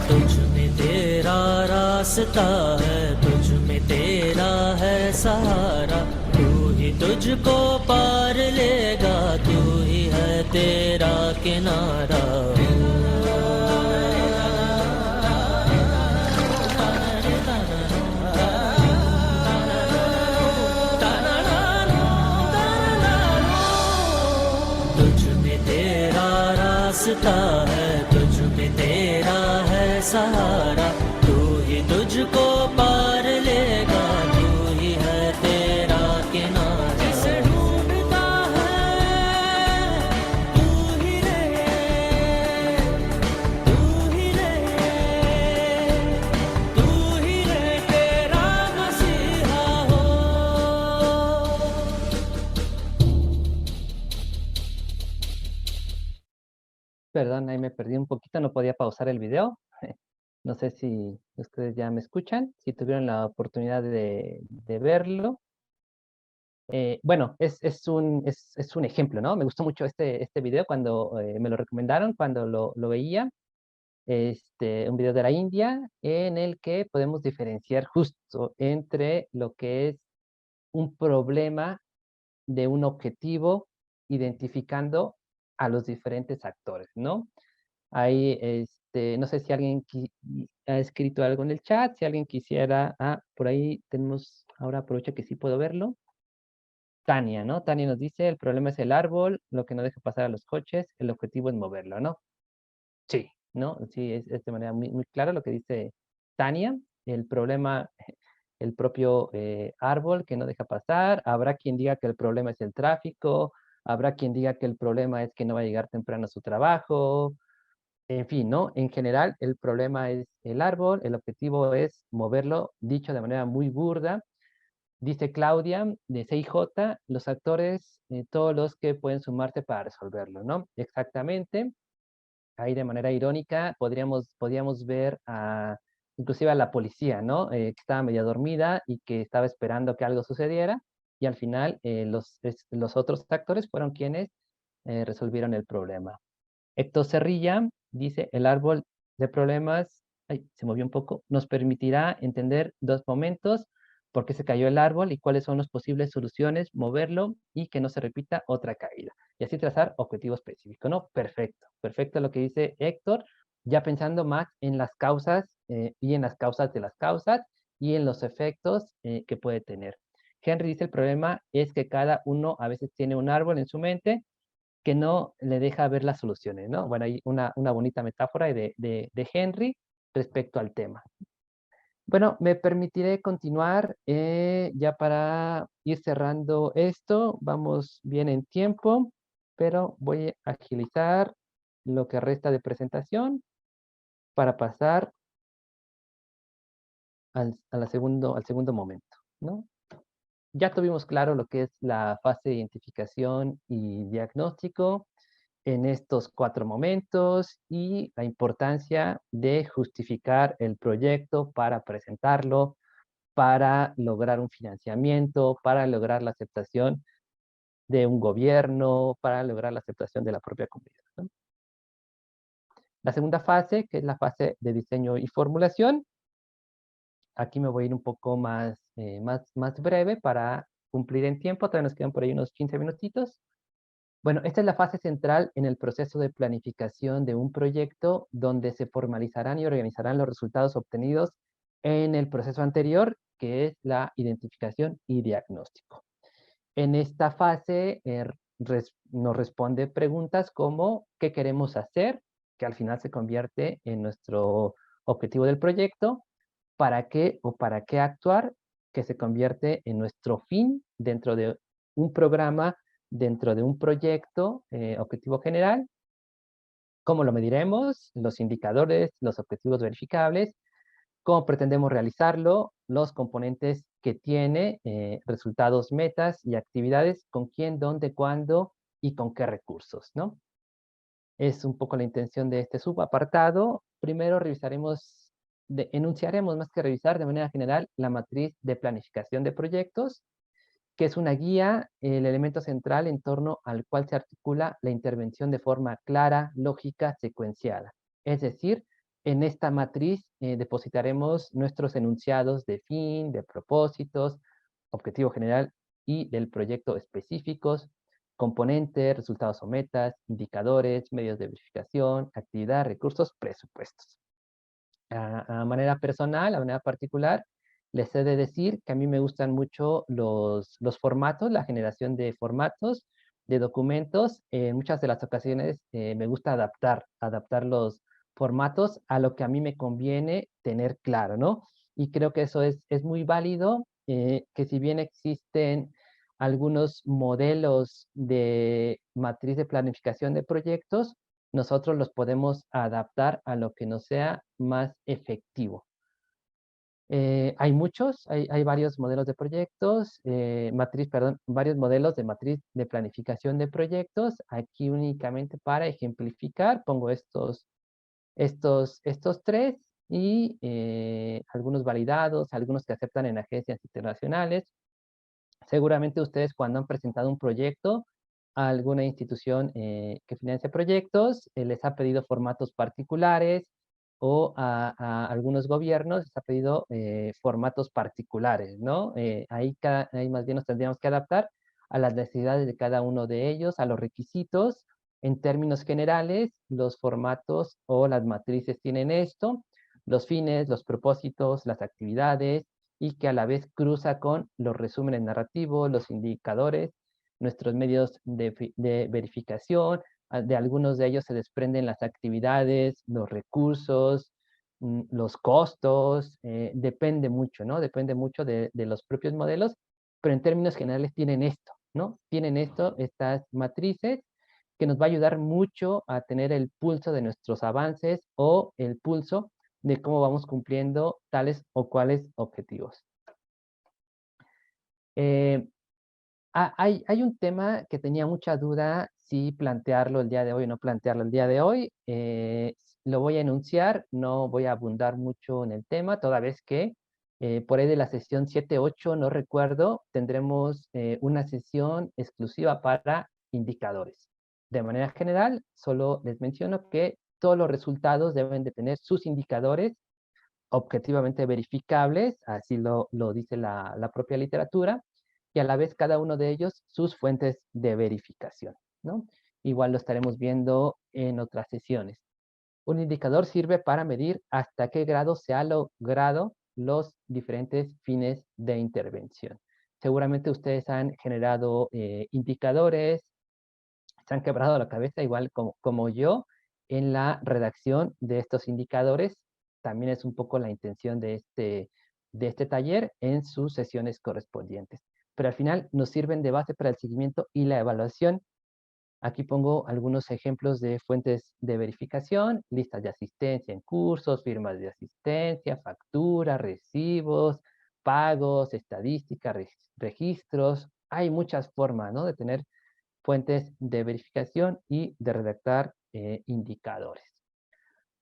तुझ में तेरा रास्ता है तुझ में तेरा है सहारा तू ही तुझको पार लेगा तू ही है तेरा किनारा रास्ता है तुझ में तेरा है सहारा तू ही तुझको पार लेगा तू ही है तेरा किनारा जिसे ढूंढता है तू ही रहे तू ही रहे तू ही रहे तेरा मसीहा हो Perdón, ahí me perdí un poquito, no podía pausar el video. No sé si ustedes ya me escuchan, si tuvieron la oportunidad de verlo. Bueno, es un ejemplo, ¿no? Me gustó mucho este video cuando me lo recomendaron, cuando lo veía. Un video de la India en el que podemos diferenciar justo entre lo que es un problema de un objetivo, identificando a los diferentes actores, ¿no? Ahí, no sé si alguien ha escrito algo en el chat, si alguien quisiera, por ahí tenemos, ahora aprovecho que sí puedo verlo. Tania, ¿no? Tania nos dice, el problema es el árbol, lo que no deja pasar a los coches, el objetivo es moverlo, ¿no? Sí, ¿no? Sí, es de manera muy clara lo que dice Tania, el problema, el propio árbol que no deja pasar, habrá quien diga que el problema es el tráfico, habrá quien diga que el problema es que no va a llegar temprano a su trabajo, En fin, ¿no? En general, el problema es el árbol, el objetivo es moverlo, dicho de manera muy burda. Dice Claudia, de CIJ, los actores, todos los que pueden sumarse para resolverlo, ¿no? Exactamente. Ahí de manera irónica podríamos ver inclusive a la policía, ¿no? Que estaba medio dormida y que estaba esperando que algo sucediera, y al final los otros actores fueron quienes resolvieron el problema. Héctor Cerrilla dice, el árbol de problemas, ay, se movió un poco, nos permitirá entender dos momentos, por qué se cayó el árbol y cuáles son las posibles soluciones, moverlo y que no se repita otra caída. Y así trazar objetivo específico, ¿no? Perfecto, perfecto lo que dice Héctor, ya pensando más en las causas y en las causas de las causas y en los efectos que puede tener. Henry dice, el problema es que cada uno a veces tiene un árbol en su mente que no le deja ver las soluciones, ¿no? Bueno, hay una bonita metáfora de Henry respecto al tema. Bueno, me permitiré continuar ya para ir cerrando esto. Vamos bien en tiempo, pero voy a agilizar lo que resta de presentación para pasar al segundo momento, ¿no? Ya tuvimos claro lo que es la fase de identificación y diagnóstico en estos 4 momentos y la importancia de justificar el proyecto para presentarlo, para lograr un financiamiento, para lograr la aceptación de un gobierno, para lograr la aceptación de la propia comunidad, ¿no? La segunda fase, que es la fase de diseño y formulación, aquí me voy a ir un poco más breve para cumplir en tiempo, todavía nos quedan por ahí unos 15 minutitos. Bueno, esta es la fase central en el proceso de planificación de un proyecto donde se formalizarán y organizarán los resultados obtenidos en el proceso anterior, que es la identificación y diagnóstico. En esta fase nos responde preguntas como ¿qué queremos hacer? Que al final se convierte en nuestro objetivo del proyecto. ¿Para qué o para qué actuar? Que se convierte en nuestro fin dentro de un programa, dentro de un proyecto, objetivo general. ¿Cómo lo mediremos? Los indicadores, los objetivos verificables. ¿Cómo pretendemos realizarlo? Los componentes que tiene, resultados, metas y actividades, con quién, dónde, cuándo y con qué recursos, ¿no? Es un poco la intención de este subapartado. Primero enunciaremos más que revisar de manera general la matriz de planificación de proyectos, que es una guía, el elemento central en torno al cual se articula la intervención de forma clara, lógica, secuenciada. Es decir, en esta matriz depositaremos nuestros enunciados de fin, de propósitos, objetivo general y del proyecto específicos, componentes, resultados o metas, indicadores, medios de verificación, actividad, recursos, presupuestos. A manera personal, a manera particular, les he de decir que a mí me gustan mucho los formatos, la generación de formatos, de documentos. En muchas de las ocasiones me gusta adaptar los formatos a lo que a mí me conviene tener claro, ¿no? Y creo que eso es muy válido, que si bien existen algunos modelos de matriz de planificación de proyectos, nosotros los podemos adaptar a lo que nos sea más efectivo. Hay varios modelos de proyectos, varios modelos de matriz de planificación de proyectos. Aquí únicamente para ejemplificar pongo estos tres y algunos validados, algunos que aceptan en agencias internacionales. Seguramente ustedes cuando han presentado un proyecto a alguna institución que financia proyectos, les ha pedido formatos particulares o a algunos gobiernos les ha pedido formatos particulares, ¿no? Ahí más bien nos tendríamos que adaptar a las necesidades de cada uno de ellos, a los requisitos. En términos generales, los formatos o las matrices tienen esto, los fines, los propósitos, las actividades, y que a la vez cruza con los resúmenes narrativos, los indicadores, nuestros medios de verificación. De algunos de ellos se desprenden las actividades, los recursos, los costos, depende mucho, ¿no? Depende mucho de los propios modelos, pero en términos generales tienen esto, ¿no? Tienen estas matrices que nos va a ayudar mucho a tener el pulso de nuestros avances o el pulso de cómo vamos cumpliendo tales o cuales objetivos. Hay un tema que tenía mucha duda si plantearlo el día de hoy o no plantearlo el día de hoy. Lo voy a enunciar, no voy a abundar mucho en el tema, toda vez que por ahí de la sesión 7-8, no recuerdo, tendremos una sesión exclusiva para indicadores. De manera general, solo les menciono que todos los resultados deben de tener sus indicadores objetivamente verificables, así lo dice la propia literatura, y a la vez cada uno de ellos sus fuentes de verificación, ¿no? Igual lo estaremos viendo en otras sesiones. Un indicador sirve para medir hasta qué grado se han logrado los diferentes fines de intervención. Seguramente ustedes han generado indicadores, se han quebrado la cabeza igual como yo en la redacción de estos indicadores. También es un poco la intención de este taller en sus sesiones correspondientes. Pero al final nos sirven de base para el seguimiento y la evaluación. Aquí pongo algunos ejemplos de fuentes de verificación, listas de asistencia en cursos, firmas de asistencia, facturas, recibos, pagos, estadísticas, registros. Hay muchas formas, ¿no?, de tener fuentes de verificación y de redactar indicadores.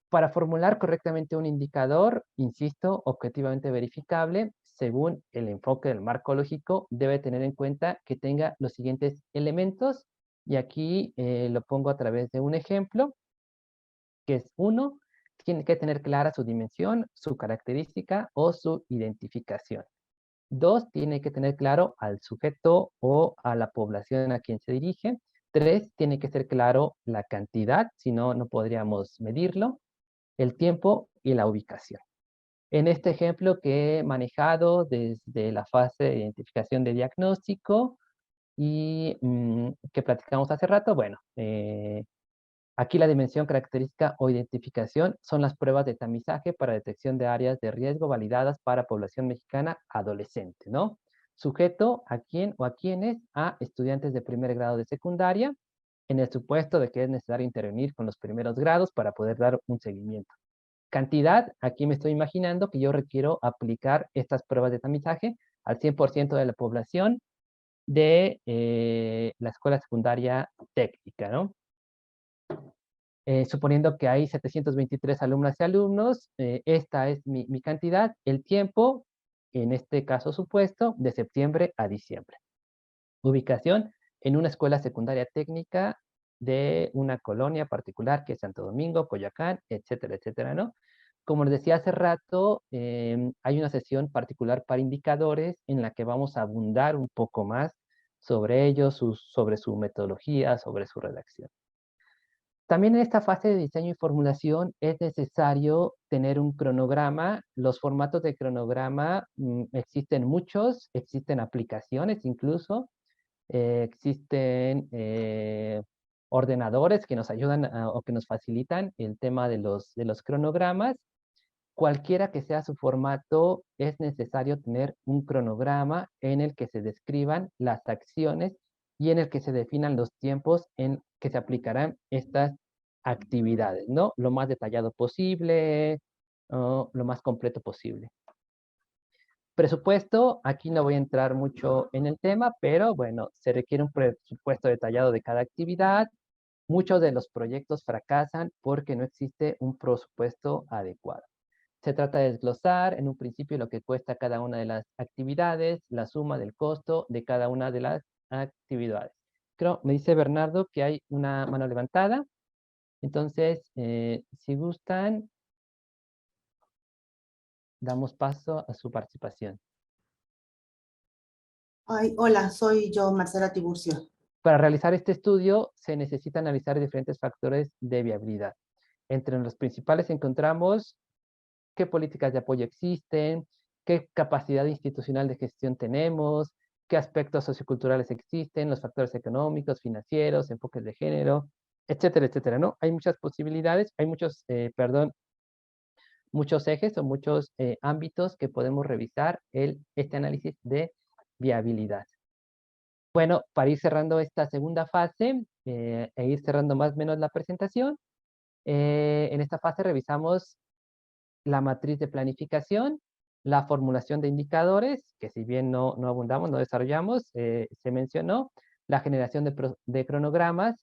Para formular correctamente un indicador, insisto, objetivamente verificable, según el enfoque del marco lógico, debe tener en cuenta que tenga los siguientes elementos, y aquí lo pongo a través de un ejemplo, que es 1, tiene que tener clara su dimensión, su característica o su identificación. 2, tiene que tener claro al sujeto o a la población a quien se dirige. 3, tiene que ser claro la cantidad, si no, no podríamos medirlo, el tiempo y la ubicación. En este ejemplo que he manejado desde la fase de identificación de diagnóstico y que platicamos hace rato, bueno, aquí la dimensión característica o identificación son las pruebas de tamizaje para detección de áreas de riesgo validadas para población mexicana adolescente, ¿no? Sujeto a quién o a quiénes, a estudiantes de primer grado de secundaria, en el supuesto de que es necesario intervenir con los primeros grados para poder dar un seguimiento. Cantidad, aquí me estoy imaginando que yo requiero aplicar estas pruebas de tamizaje al 100% de la población de la escuela secundaria técnica, ¿no? Suponiendo que hay 723 alumnas y alumnos, esta es mi cantidad, el tiempo, en este caso supuesto, de septiembre a diciembre. Ubicación en una escuela secundaria técnica de una colonia particular que es Santo Domingo, Coyoacán, etcétera, etcétera, ¿no? Como les decía hace rato, hay una sesión particular para indicadores en la que vamos a abundar un poco más sobre ellos, sobre su metodología, sobre su redacción. También en esta fase de diseño y formulación es necesario tener un cronograma. Los formatos de cronograma existen muchos, existen aplicaciones incluso, existen ordenadores que nos ayudan o que nos facilitan el tema de los cronogramas. Cualquiera que sea su formato, es necesario tener un cronograma en el que se describan las acciones y en el que se definan los tiempos en que se aplicarán estas actividades, ¿no? Lo más detallado posible, lo más completo posible. Presupuesto, aquí no voy a entrar mucho en el tema, pero bueno, se requiere un presupuesto detallado de cada actividad. Muchos de los proyectos fracasan porque no existe un presupuesto adecuado. Se trata de desglosar en un principio lo que cuesta cada una de las actividades, la suma del costo de cada una de las actividades. Creo, me dice Bernardo que hay una mano levantada. Entonces, si gustan, damos paso a su participación. Ay, hola, soy yo, Marcela Tiburcio. Para realizar este estudio, se necesita analizar diferentes factores de viabilidad. Entre los principales encontramos qué políticas de apoyo existen, qué capacidad institucional de gestión tenemos, qué aspectos socioculturales existen, los factores económicos, financieros, enfoques de género, etcétera, etcétera, ¿no? Hay muchas posibilidades, hay muchos, muchos ejes o muchos ámbitos que podemos revisar este análisis de viabilidad. Bueno, para ir cerrando esta segunda fase e ir cerrando más o menos la presentación, en esta fase revisamos la matriz de planificación, la formulación de indicadores, que si bien no abundamos, no desarrollamos, se mencionó, la generación de cronogramas,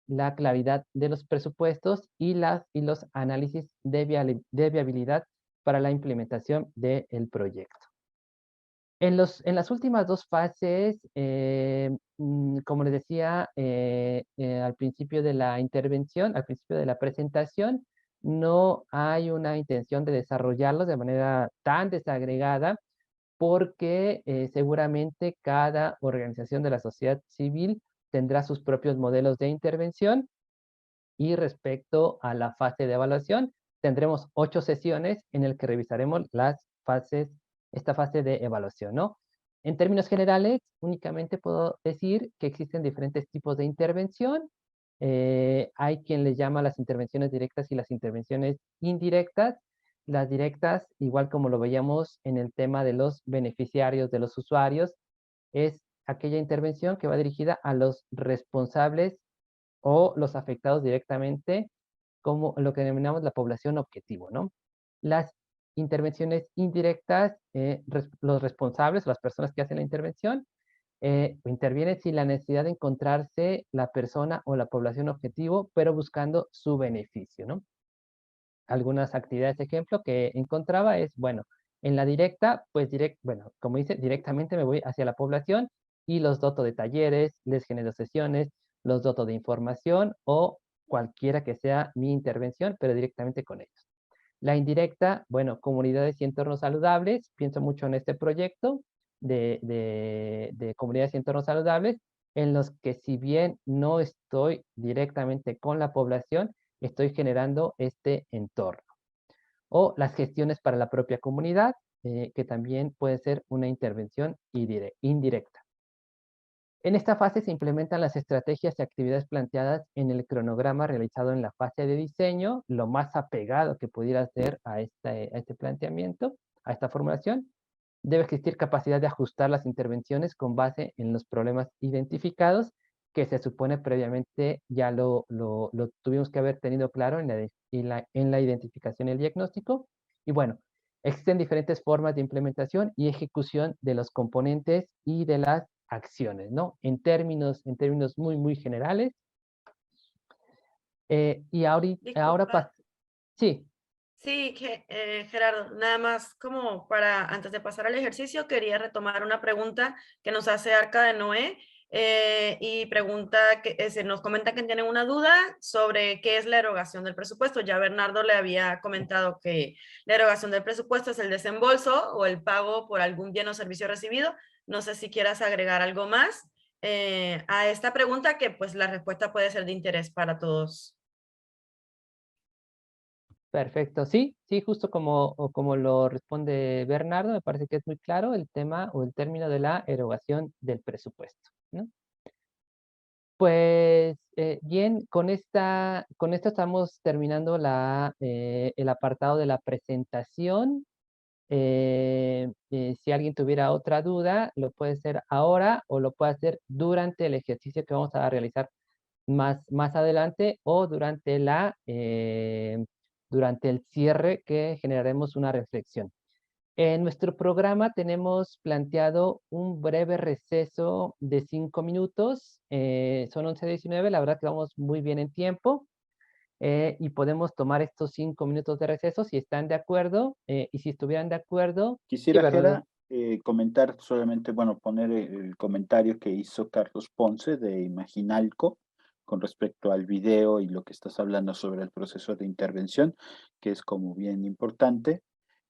la claridad de los presupuestos y los análisis de viabilidad para la implementación del proyecto. En las últimas dos fases, como les decía al principio de la intervención, al principio de la presentación, no hay una intención de desarrollarlos de manera tan desagregada porque seguramente cada organización de la sociedad civil tendrá sus propios modelos de intervención y respecto a la fase de evaluación, tendremos 8 sesiones en el que revisaremos esta fase de evaluación, ¿no? En términos generales, únicamente puedo decir que existen diferentes tipos de intervención. Hay quien les llama las intervenciones directas y las intervenciones indirectas. Las directas, igual como lo veíamos en el tema de los beneficiarios, de los usuarios, es aquella intervención que va dirigida a los responsables o los afectados directamente, como lo que denominamos la población objetivo, ¿no? Las intervenciones indirectas, los responsables, las personas que hacen la intervención, intervienen sin la necesidad de encontrarse la persona o la población objetivo, pero buscando su beneficio, ¿no? Algunas actividades, ejemplo, que encontraba es, bueno, en la directa, pues, bueno, como dice, directamente me voy hacia la población y los doto de talleres, les genero sesiones, los doto de información o cualquiera que sea mi intervención, pero directamente con ellos. La indirecta, bueno, comunidades y entornos saludables, pienso mucho en este proyecto de comunidades y entornos saludables, en los que si bien no estoy directamente con la población, estoy generando este entorno. O las gestiones para la propia comunidad, que también puede ser una intervención indirecta. En esta fase se implementan las estrategias y actividades planteadas en el cronograma realizado en la fase de diseño, lo más apegado que pudiera ser a este planteamiento, a esta formulación. Debe existir capacidad de ajustar las intervenciones con base en los problemas identificados, que se supone previamente ya lo tuvimos que haber tenido claro en la identificación y el diagnóstico. Y bueno, existen diferentes formas de implementación y ejecución de los componentes y de las acciones, ¿no? En términos muy, muy generales. Y ahora sí. Sí, Gerardo, nada más como para, antes de pasar al ejercicio, quería retomar una pregunta que nos hace Arca de Noé y pregunta, se nos comenta que tienen una duda sobre qué es la erogación del presupuesto. Ya Bernardo le había comentado que la erogación del presupuesto es el desembolso o el pago por algún bien o servicio recibido. No sé si quieras agregar algo más a esta pregunta, que pues la respuesta puede ser de interés para todos. Perfecto, sí, justo como lo responde Bernardo, me parece que es muy claro el tema o el término de la erogación del presupuesto, ¿no? Pues bien, con esto estamos terminando el apartado de la presentación. Si alguien tuviera otra duda, lo puede hacer ahora o lo puede hacer durante el ejercicio que vamos a realizar más adelante o durante durante el cierre, que generaremos una reflexión. En nuestro programa tenemos planteado un breve receso de 5 minutos. Son 11:19, la verdad que vamos muy bien en tiempo. Y podemos tomar estos 5 minutos de receso si están de acuerdo. Y si estuvieran de acuerdo... Quisiera, sí, Gera, comentar solamente, bueno, poner el comentario que hizo Carlos Ponce de Imaginalco con respecto al video y lo que estás hablando sobre el proceso de intervención, que es como bien importante,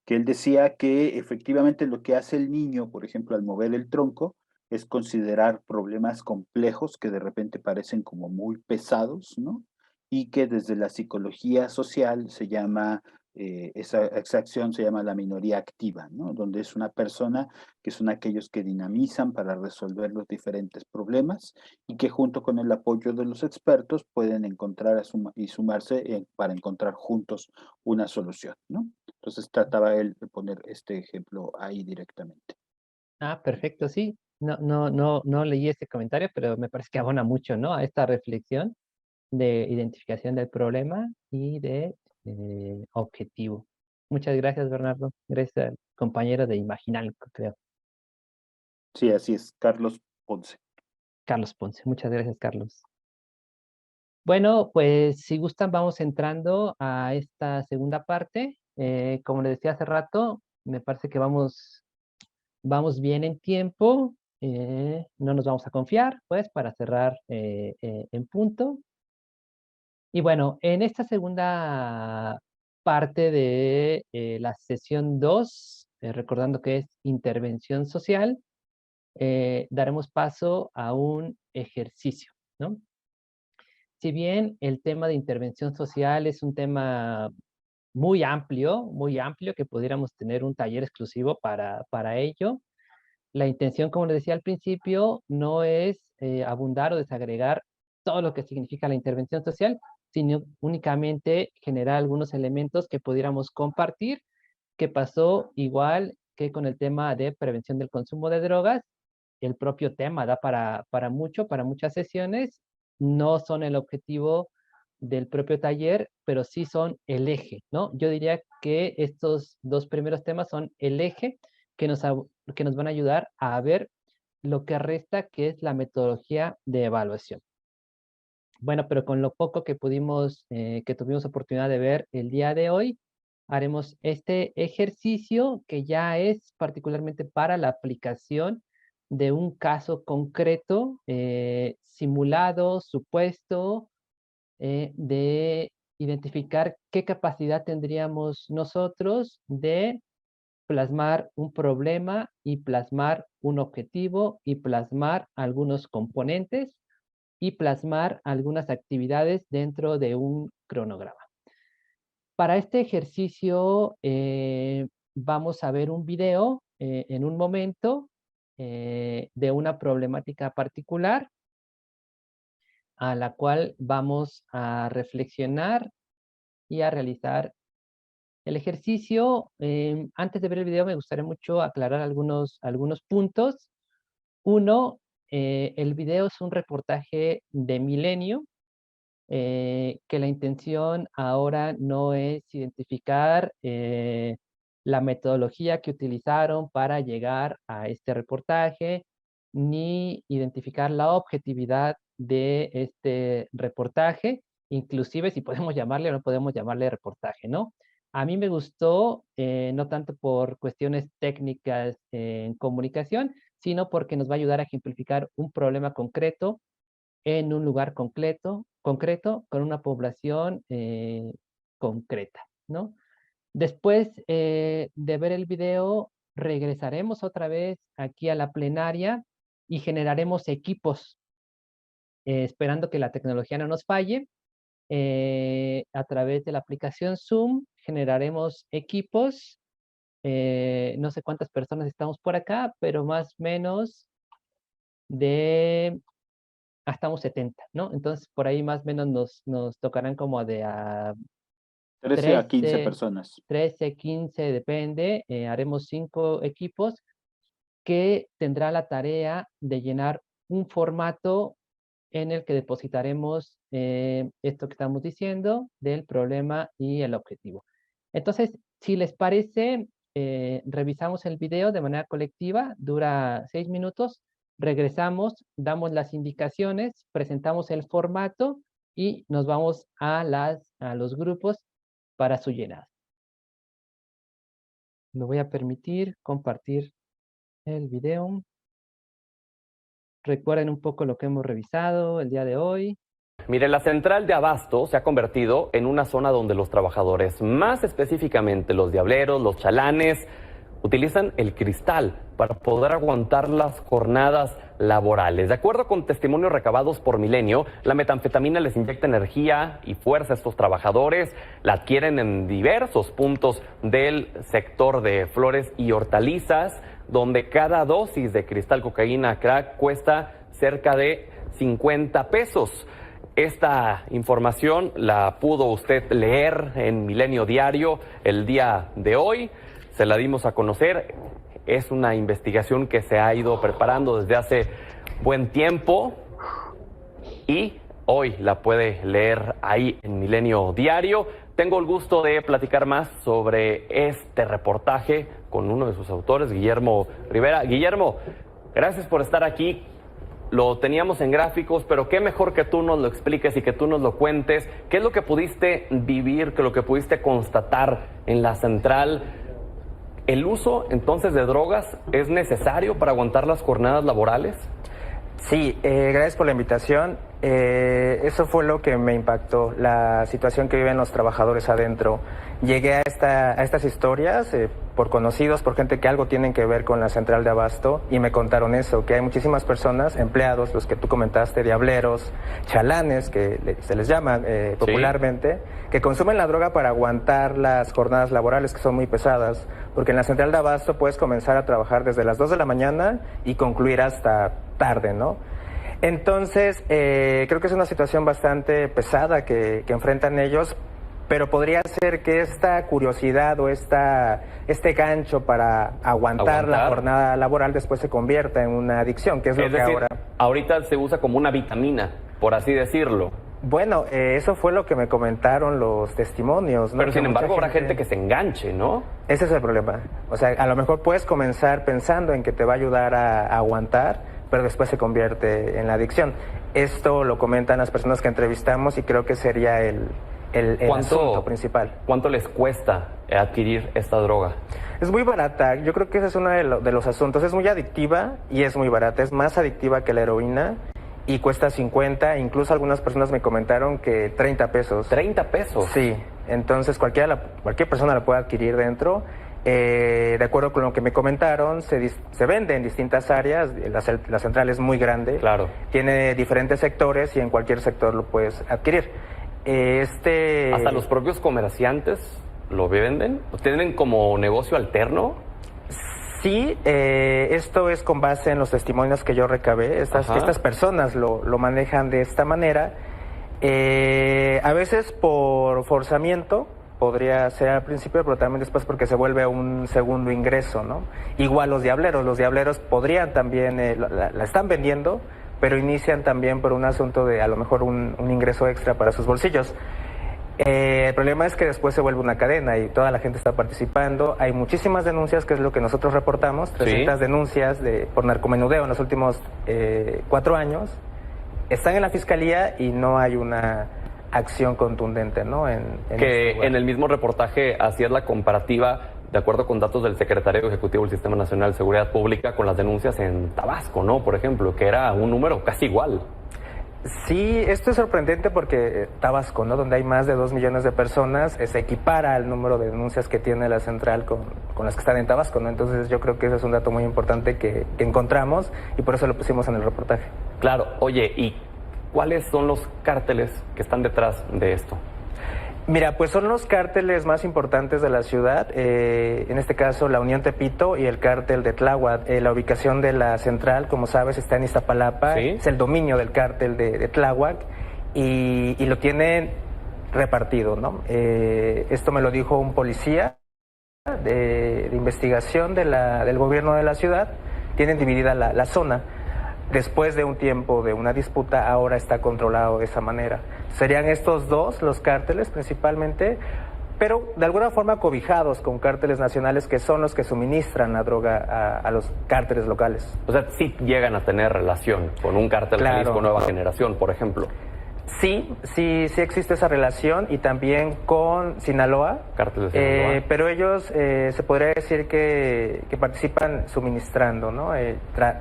que él decía que efectivamente lo que hace el niño, por ejemplo, al mover el tronco, es considerar problemas complejos que de repente parecen como muy pesados, ¿no? Y que desde la psicología social se llama, esa acción se llama la minoría activa, ¿no? Donde es una persona que son aquellos que dinamizan para resolver los diferentes problemas y que junto con el apoyo de los expertos pueden encontrar y sumarse para encontrar juntos una solución, ¿no? Entonces trataba él de poner este ejemplo ahí directamente. Perfecto, sí. no leí este comentario, pero me parece que abona mucho, ¿no? A esta reflexión de identificación del problema y de objetivo. Muchas gracias, Bernardo. Gracias al compañero de Imaginalco, creo. Sí, así es, Carlos Ponce. Carlos Ponce. Muchas gracias, Carlos. Bueno, pues si gustan, vamos entrando a esta segunda parte. Como les decía hace rato, me parece que vamos bien en tiempo. No nos vamos a confiar, pues, para cerrar en punto. Y bueno, en esta segunda parte de la sesión 2, recordando que es intervención social, daremos paso a un ejercicio, ¿no? Si bien el tema de intervención social es un tema muy amplio, que pudiéramos tener un taller exclusivo para ello, la intención, como les decía al principio, no es abundar o desagregar todo lo que significa la intervención social, sino únicamente generar algunos elementos que pudiéramos compartir, que pasó igual que con el tema de prevención del consumo de drogas. El propio tema da para muchas sesiones, no son el objetivo del propio taller, pero sí son el eje, ¿no? Yo diría que estos dos primeros temas son el eje que nos van a ayudar a ver lo que resta, que es la metodología de evaluación. Bueno, pero con lo poco que tuvimos oportunidad de ver el día de hoy, haremos este ejercicio que ya es particularmente para la aplicación de un caso concreto, simulado, supuesto, de identificar qué capacidad tendríamos nosotros de plasmar un problema y plasmar un objetivo y plasmar algunos componentes y plasmar algunas actividades dentro de un cronograma. Para este ejercicio vamos a ver un video en un momento de una problemática particular a la cual vamos a reflexionar y a realizar el ejercicio. Antes de ver el video me gustaría mucho aclarar algunos puntos. Uno, el video es un reportaje de Milenio, que la intención ahora no es identificar la metodología que utilizaron para llegar a este reportaje, ni identificar la objetividad de este reportaje, inclusive si podemos llamarle o no podemos llamarle reportaje, ¿no? A mí me gustó, no tanto por cuestiones técnicas en comunicación, sino porque nos va a ayudar a ejemplificar un problema concreto en un lugar concreto, con una población concreta, ¿no? Después de ver el video, regresaremos otra vez aquí a la plenaria y generaremos equipos, esperando que la tecnología no nos falle. A través de la aplicación Zoom generaremos equipos. No sé cuántas personas estamos por acá, pero más o menos estamos 70, ¿no? Entonces por ahí más o menos nos tocarán como de a 13 a 15 personas. 13, 15, depende. Haremos 5 equipos que tendrá la tarea de llenar un formato en el que depositaremos esto que estamos diciendo del problema y el objetivo. Entonces, si les parece, revisamos el video de manera colectiva, dura 6 minutos, regresamos, damos las indicaciones, presentamos el formato y nos vamos a los grupos para su llenado. Me voy a permitir compartir el video. Recuerden un poco lo que hemos revisado el día de hoy. Mire, la central de abasto se ha convertido en una zona donde los trabajadores, más específicamente los diableros, los chalanes, utilizan el cristal para poder aguantar las jornadas laborales. De acuerdo con testimonios recabados por Milenio, la metanfetamina les inyecta energía y fuerza a estos trabajadores, la adquieren en diversos puntos del sector de flores y hortalizas, donde cada dosis de cristal, cocaína, crack cuesta cerca de 50 pesos. Esta información la pudo usted leer en Milenio Diario el día de hoy. Se la dimos a conocer es una investigación que se ha ido preparando desde hace buen tiempo y hoy la puede leer ahí en Milenio Diario. Tengo el gusto de platicar más sobre este reportaje con uno de sus autores, Guillermo Rivera. Guillermo, gracias por estar aquí. Lo teníamos en gráficos, pero qué mejor que tú nos lo expliques y que tú nos lo cuentes. ¿Qué es lo que pudiste vivir, qué es lo que pudiste constatar en la central? ¿El uso entonces de drogas es necesario para aguantar las jornadas laborales? Sí, gracias por la invitación. Eso fue lo que me impactó, la situación que viven los trabajadores adentro. Llegué a estas historias por conocidos, por gente que algo tienen que ver con la central de abasto, y me contaron eso, que hay muchísimas personas, empleados, los que tú comentaste, diableros, chalanes, que se les llama popularmente, que consumen la droga para aguantar las jornadas laborales, que son muy pesadas, porque en la central de abasto puedes comenzar a trabajar desde las 2 de la mañana y concluir hasta tarde, ¿no? Entonces, creo que es una situación bastante pesada que enfrentan ellos, pero podría ser que esta curiosidad o este gancho para aguantar la jornada laboral después se convierta en una adicción, que es lo que decir, ahorita se usa como una vitamina, por así decirlo. Bueno, eso fue lo que me comentaron los testimonios, ¿no? Pero sin embargo habrá gente que se enganche, ¿no? Ese es el problema. O sea, a lo mejor puedes comenzar pensando en que te va a ayudar a aguantar, pero después se convierte en la adicción. Esto lo comentan las personas que entrevistamos y creo que sería el asunto principal. ¿Cuánto les cuesta adquirir esta droga? Es muy barata. Yo creo que ese es uno de los asuntos. Es muy adictiva y es muy barata. Es más adictiva que la heroína y cuesta 50. Incluso algunas personas me comentaron que 30 pesos. ¿30 pesos? Sí. Entonces cualquier persona la puede adquirir dentro. De acuerdo con lo que me comentaron, se vende en distintas áreas. La central es muy grande. Claro. Tiene diferentes sectores y en cualquier sector lo puedes adquirir. ¿Hasta los propios comerciantes lo venden? ¿Tienen como negocio alterno? Sí, esto es con base en los testimonios que yo recabé. Estas personas lo manejan de esta manera. A veces por forzamiento, podría ser al principio, pero también después porque se vuelve un segundo ingreso, ¿no? Igual los diableros podrían también, la están vendiendo, pero inician también por un asunto de a lo mejor un ingreso extra para sus bolsillos. El problema es que después se vuelve una cadena y toda la gente está participando. Hay muchísimas denuncias, que es lo que nosotros reportamos, 300 denuncias por narcomenudeo en los últimos 4 años. Están en la fiscalía y no hay una acción contundente, ¿no? En el mismo reportaje hacías la comparativa, de acuerdo con datos del Secretariado Ejecutivo del Sistema Nacional de Seguridad Pública, con las denuncias en Tabasco, ¿no? Por ejemplo, que era un número casi igual. Sí, esto es sorprendente porque Tabasco, ¿no? Donde hay más de 2 millones de personas, se equipara al número de denuncias que tiene la central con las que están en Tabasco, ¿no? Entonces yo creo que ese es un dato muy importante que encontramos y por eso lo pusimos en el reportaje. Claro. Oye, ¿y cuáles son los cárteles que están detrás de esto? Mira, pues son los cárteles más importantes de la ciudad, en este caso la Unión Tepito y el cártel de Tláhuac. La ubicación de la central, como sabes, está en Iztapalapa, ¿sí? Es el dominio del cártel de Tláhuac y lo tienen repartido, ¿no? Esto me lo dijo un policía de investigación del gobierno de la ciudad. Tienen dividida la zona. Después de un tiempo de una disputa, ahora está controlado de esa manera. Serían estos dos los cárteles principalmente, pero de alguna forma cobijados con cárteles nacionales que son los que suministran la droga a los cárteles locales. O sea, sí llegan a tener relación con un cártel Jalisco Nueva Generación, por ejemplo. Sí existe esa relación y también con Sinaloa, cárteles de Sinaloa. Pero ellos se podría decir que participan suministrando, ¿no?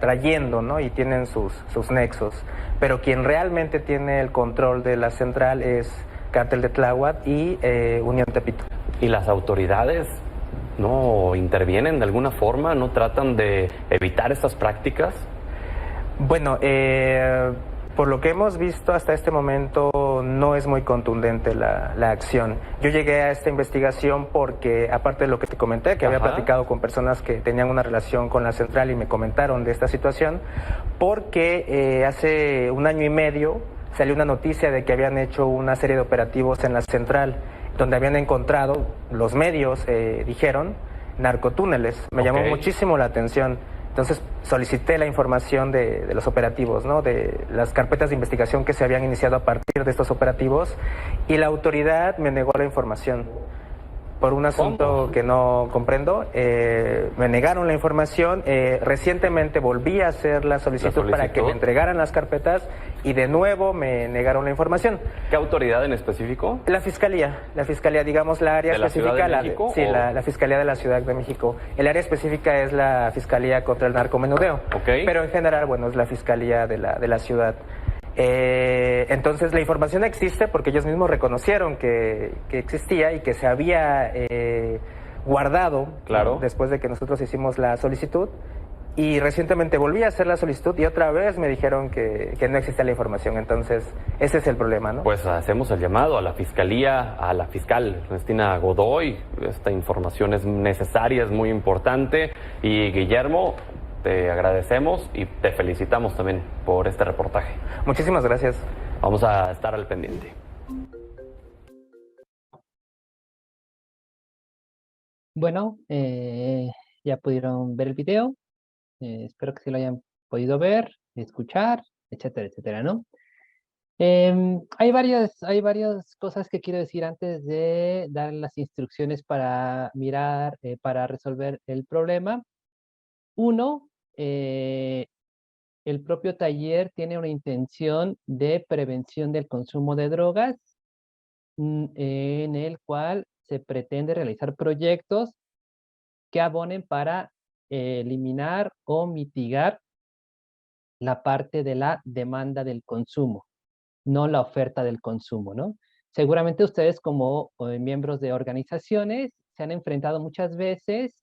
Trayendo, ¿no? Y tienen sus nexos, pero quien realmente tiene el control de la central es cártel de Tláhuac y Unión Tepito. ¿Y las autoridades no intervienen de alguna forma? ¿No tratan de evitar estas prácticas? Bueno, por lo que hemos visto hasta este momento no es muy contundente la acción. Yo llegué a esta investigación porque, aparte de lo que te comenté, que había platicado con personas que tenían una relación con la central y me comentaron de esta situación, porque hace 1 año y medio salió una noticia de que habían hecho una serie de operativos en la central, donde habían encontrado, los medios dijeron, narcotúneles. Me llamó Ok. muchísimo la atención. Entonces solicité la información de los operativos, ¿no? De las carpetas de investigación que se habían iniciado a partir de estos operativos, y la autoridad me negó la información. Por un asunto ¿Cómo? que no comprendo, me negaron la información. Recientemente volví a hacer la solicitud para que me entregaran las carpetas y de nuevo me negaron la información. ¿Qué autoridad en específico? La fiscalía, digamos, la área ¿De la específica. Ciudad de México, sí, o? la Fiscalía de la Ciudad de México. El área específica es la Fiscalía contra el Narcomenudeo. Ok. Pero en general, bueno, es la Fiscalía de la ciudad. Entonces la información existe porque ellos mismos reconocieron que existía y que se había guardado, Claro. ¿no? Después de que nosotros hicimos la solicitud. Y recientemente volví a hacer la solicitud y otra vez me dijeron que no existía la información. Entonces ese es el problema, ¿no? Pues hacemos el llamado a la Fiscalía, a la fiscal Ernestina Godoy. Esta información es necesaria, es muy importante. Y Guillermo, te agradecemos y te felicitamos también por este reportaje. Muchísimas gracias. Vamos a estar al pendiente. Bueno, ya pudieron ver el video. Espero que sí lo hayan podido ver, escuchar, etcétera, etcétera, ¿no? Hay varias cosas que quiero decir antes de dar las instrucciones para mirar, para resolver el problema. Uno, el propio taller tiene una intención de prevención del consumo de drogas, en el cual se pretende realizar proyectos que abonen para eliminar o mitigar la parte de la demanda del consumo, no la oferta del consumo, ¿no? Seguramente ustedes como miembros de organizaciones se han enfrentado muchas veces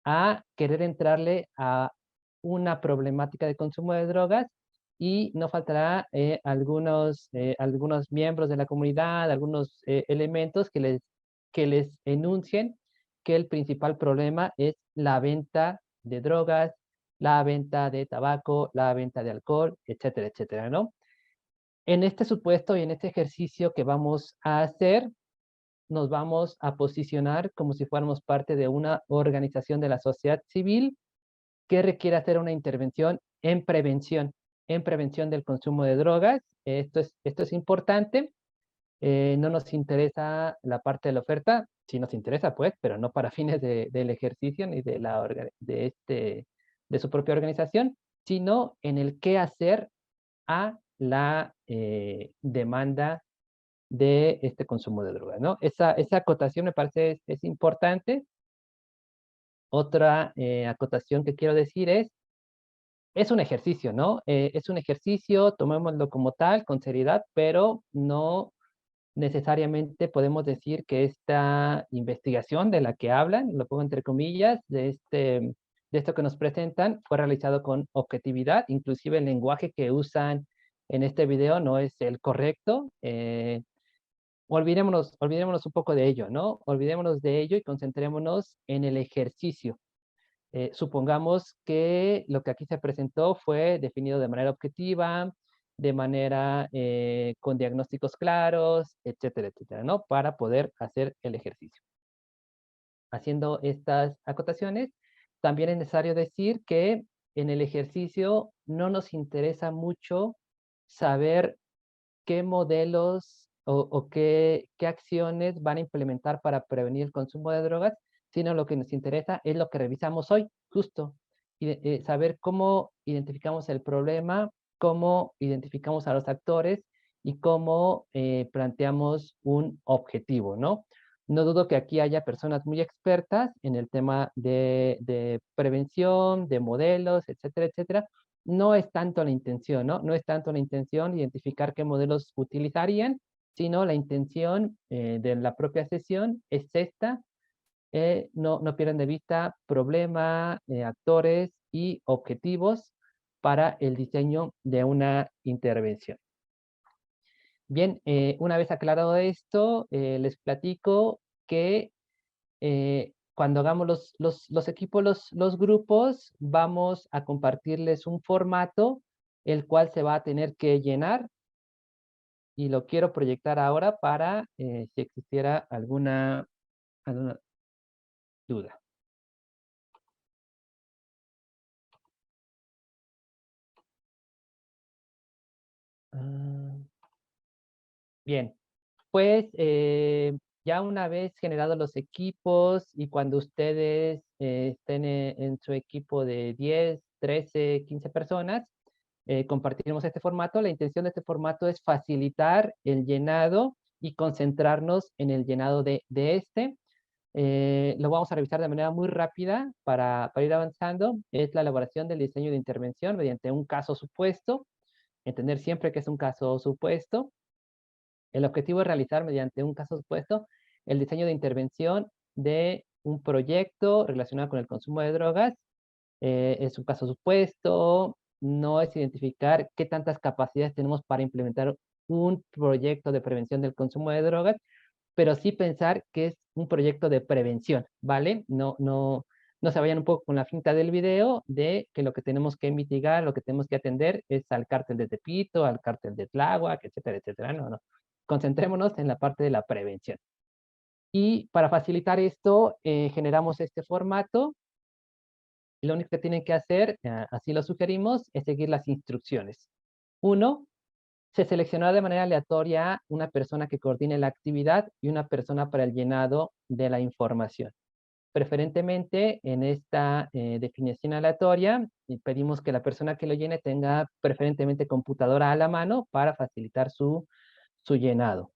a querer entrarle a una problemática de consumo de drogas, y no faltará algunos miembros de la comunidad, algunos elementos que les enuncien que el principal problema es la venta de drogas, la venta de tabaco, la venta de alcohol, etcétera, etcétera, ¿no? En este supuesto y en este ejercicio que vamos a hacer, nos vamos a posicionar como si fuéramos parte de una organización de la sociedad civil que requiere hacer una intervención en prevención del consumo de drogas. Esto es importante. No nos interesa la parte de la oferta, sí nos interesa, pues, pero no para fines del ejercicio ni de su propia organización, sino en el qué hacer a la demanda de este consumo de drogas, ¿no? Esa acotación me parece es importante. Otra acotación que quiero decir es un ejercicio, ¿no? Es un ejercicio, tomémoslo como tal, con seriedad, pero no necesariamente podemos decir que esta investigación de la que hablan, lo pongo entre comillas, de esto que nos presentan, fue realizado con objetividad. Inclusive el lenguaje que usan en este video no es el correcto. Olvidémonos un poco de ello, ¿no? Olvidémonos de ello y concentrémonos en el ejercicio. Supongamos que lo que aquí se presentó fue definido de manera objetiva, de manera con diagnósticos claros, etcétera, etcétera, ¿no? Para poder hacer el ejercicio. Haciendo estas acotaciones, también es necesario decir que en el ejercicio no nos interesa mucho saber qué modelos o qué acciones van a implementar para prevenir el consumo de drogas, sino lo que nos interesa es lo que revisamos hoy, justo, y saber cómo identificamos el problema, cómo identificamos a los actores y cómo planteamos un objetivo, ¿no? No dudo que aquí haya personas muy expertas en el tema de prevención, de modelos, etcétera, etcétera. No es tanto la intención, ¿no? No es tanto la intención identificar qué modelos utilizarían, sino la intención de la propia sesión es esta. No pierdan de vista problema, actores y objetivos para el diseño de una intervención. Bien, una vez aclarado esto, les platico que cuando hagamos los equipos, los grupos, vamos a compartirles un formato, el cual se va a tener que llenar, y lo quiero proyectar ahora para si existiera alguna duda. Bien, pues ya una vez generados los equipos y cuando ustedes estén en su equipo de 10, 13, 15 personas, compartiremos este formato. La intención de este formato es facilitar el llenado y concentrarnos en el llenado de este. Lo vamos a revisar de manera muy rápida para ir avanzando. Es la elaboración del diseño de intervención mediante un caso supuesto. Entender siempre que es un caso supuesto. El objetivo es realizar mediante un caso supuesto el diseño de intervención de un proyecto relacionado con el consumo de drogas. Es un caso supuesto, no es identificar qué tantas capacidades tenemos para implementar un proyecto de prevención del consumo de drogas, pero sí pensar que es un proyecto de prevención, ¿vale? No se vayan un poco con la finta del video de que lo que tenemos que mitigar, lo que tenemos que atender es al cártel de Tepito, al cártel de Tláhuac, etcétera, etcétera. No. Concentrémonos en la parte de la prevención. Y para facilitar esto, generamos este formato. Lo único que tienen que hacer, así lo sugerimos, es seguir las instrucciones. 1. Se seleccionará de manera aleatoria una persona que coordine la actividad y una persona para el llenado de la información. Preferentemente, en esta definición aleatoria, pedimos que la persona que lo llene tenga preferentemente computadora a la mano para facilitar su llenado.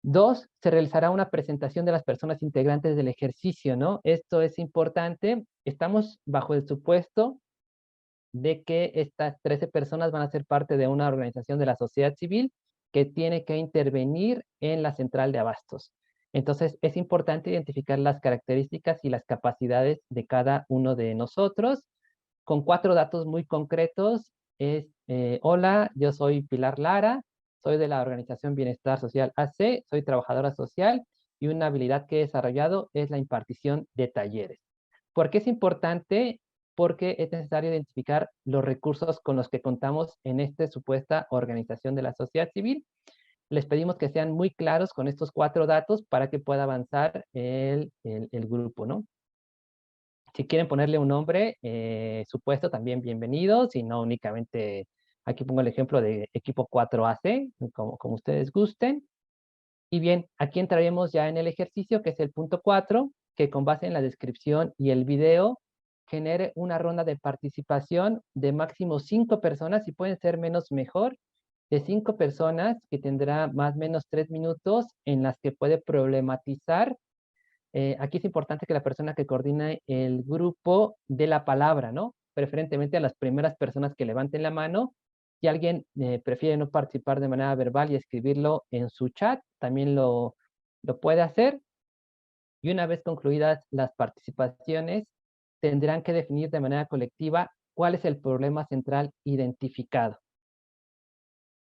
2, se realizará una presentación de las personas integrantes del ejercicio, ¿no? Esto es importante. Estamos bajo el supuesto de que estas 13 personas van a ser parte de una organización de la sociedad civil que tiene que intervenir en la central de abastos. Entonces, es importante identificar las características y las capacidades de cada uno de nosotros con 4 datos muy concretos. Hola, yo soy Pilar Lara, soy de la organización Bienestar Social AC, soy trabajadora social y una habilidad que he desarrollado es la impartición de talleres. ¿Por qué es importante? Porque es necesario identificar los recursos con los que contamos en esta supuesta organización de la sociedad civil. Les pedimos que sean muy claros con estos 4 datos para que pueda avanzar el grupo, ¿no? Si quieren ponerle un nombre supuesto, también bienvenido. Si no, únicamente aquí pongo el ejemplo de equipo 4AC, como ustedes gusten. Y bien, aquí entraremos ya en el ejercicio, que es el punto 4, que con base en la descripción y el video, genere una ronda de participación de máximo 5 personas, y pueden ser menos mejor, de 5 personas que tendrá más o menos 3 minutos en las que puede problematizar. Aquí es importante que la persona que coordine el grupo dé la palabra, ¿no? Preferentemente a las primeras personas que levanten la mano. Si alguien prefiere no participar de manera verbal y escribirlo en su chat, también lo puede hacer. Y una vez concluidas las participaciones, tendrán que definir de manera colectiva cuál es el problema central identificado.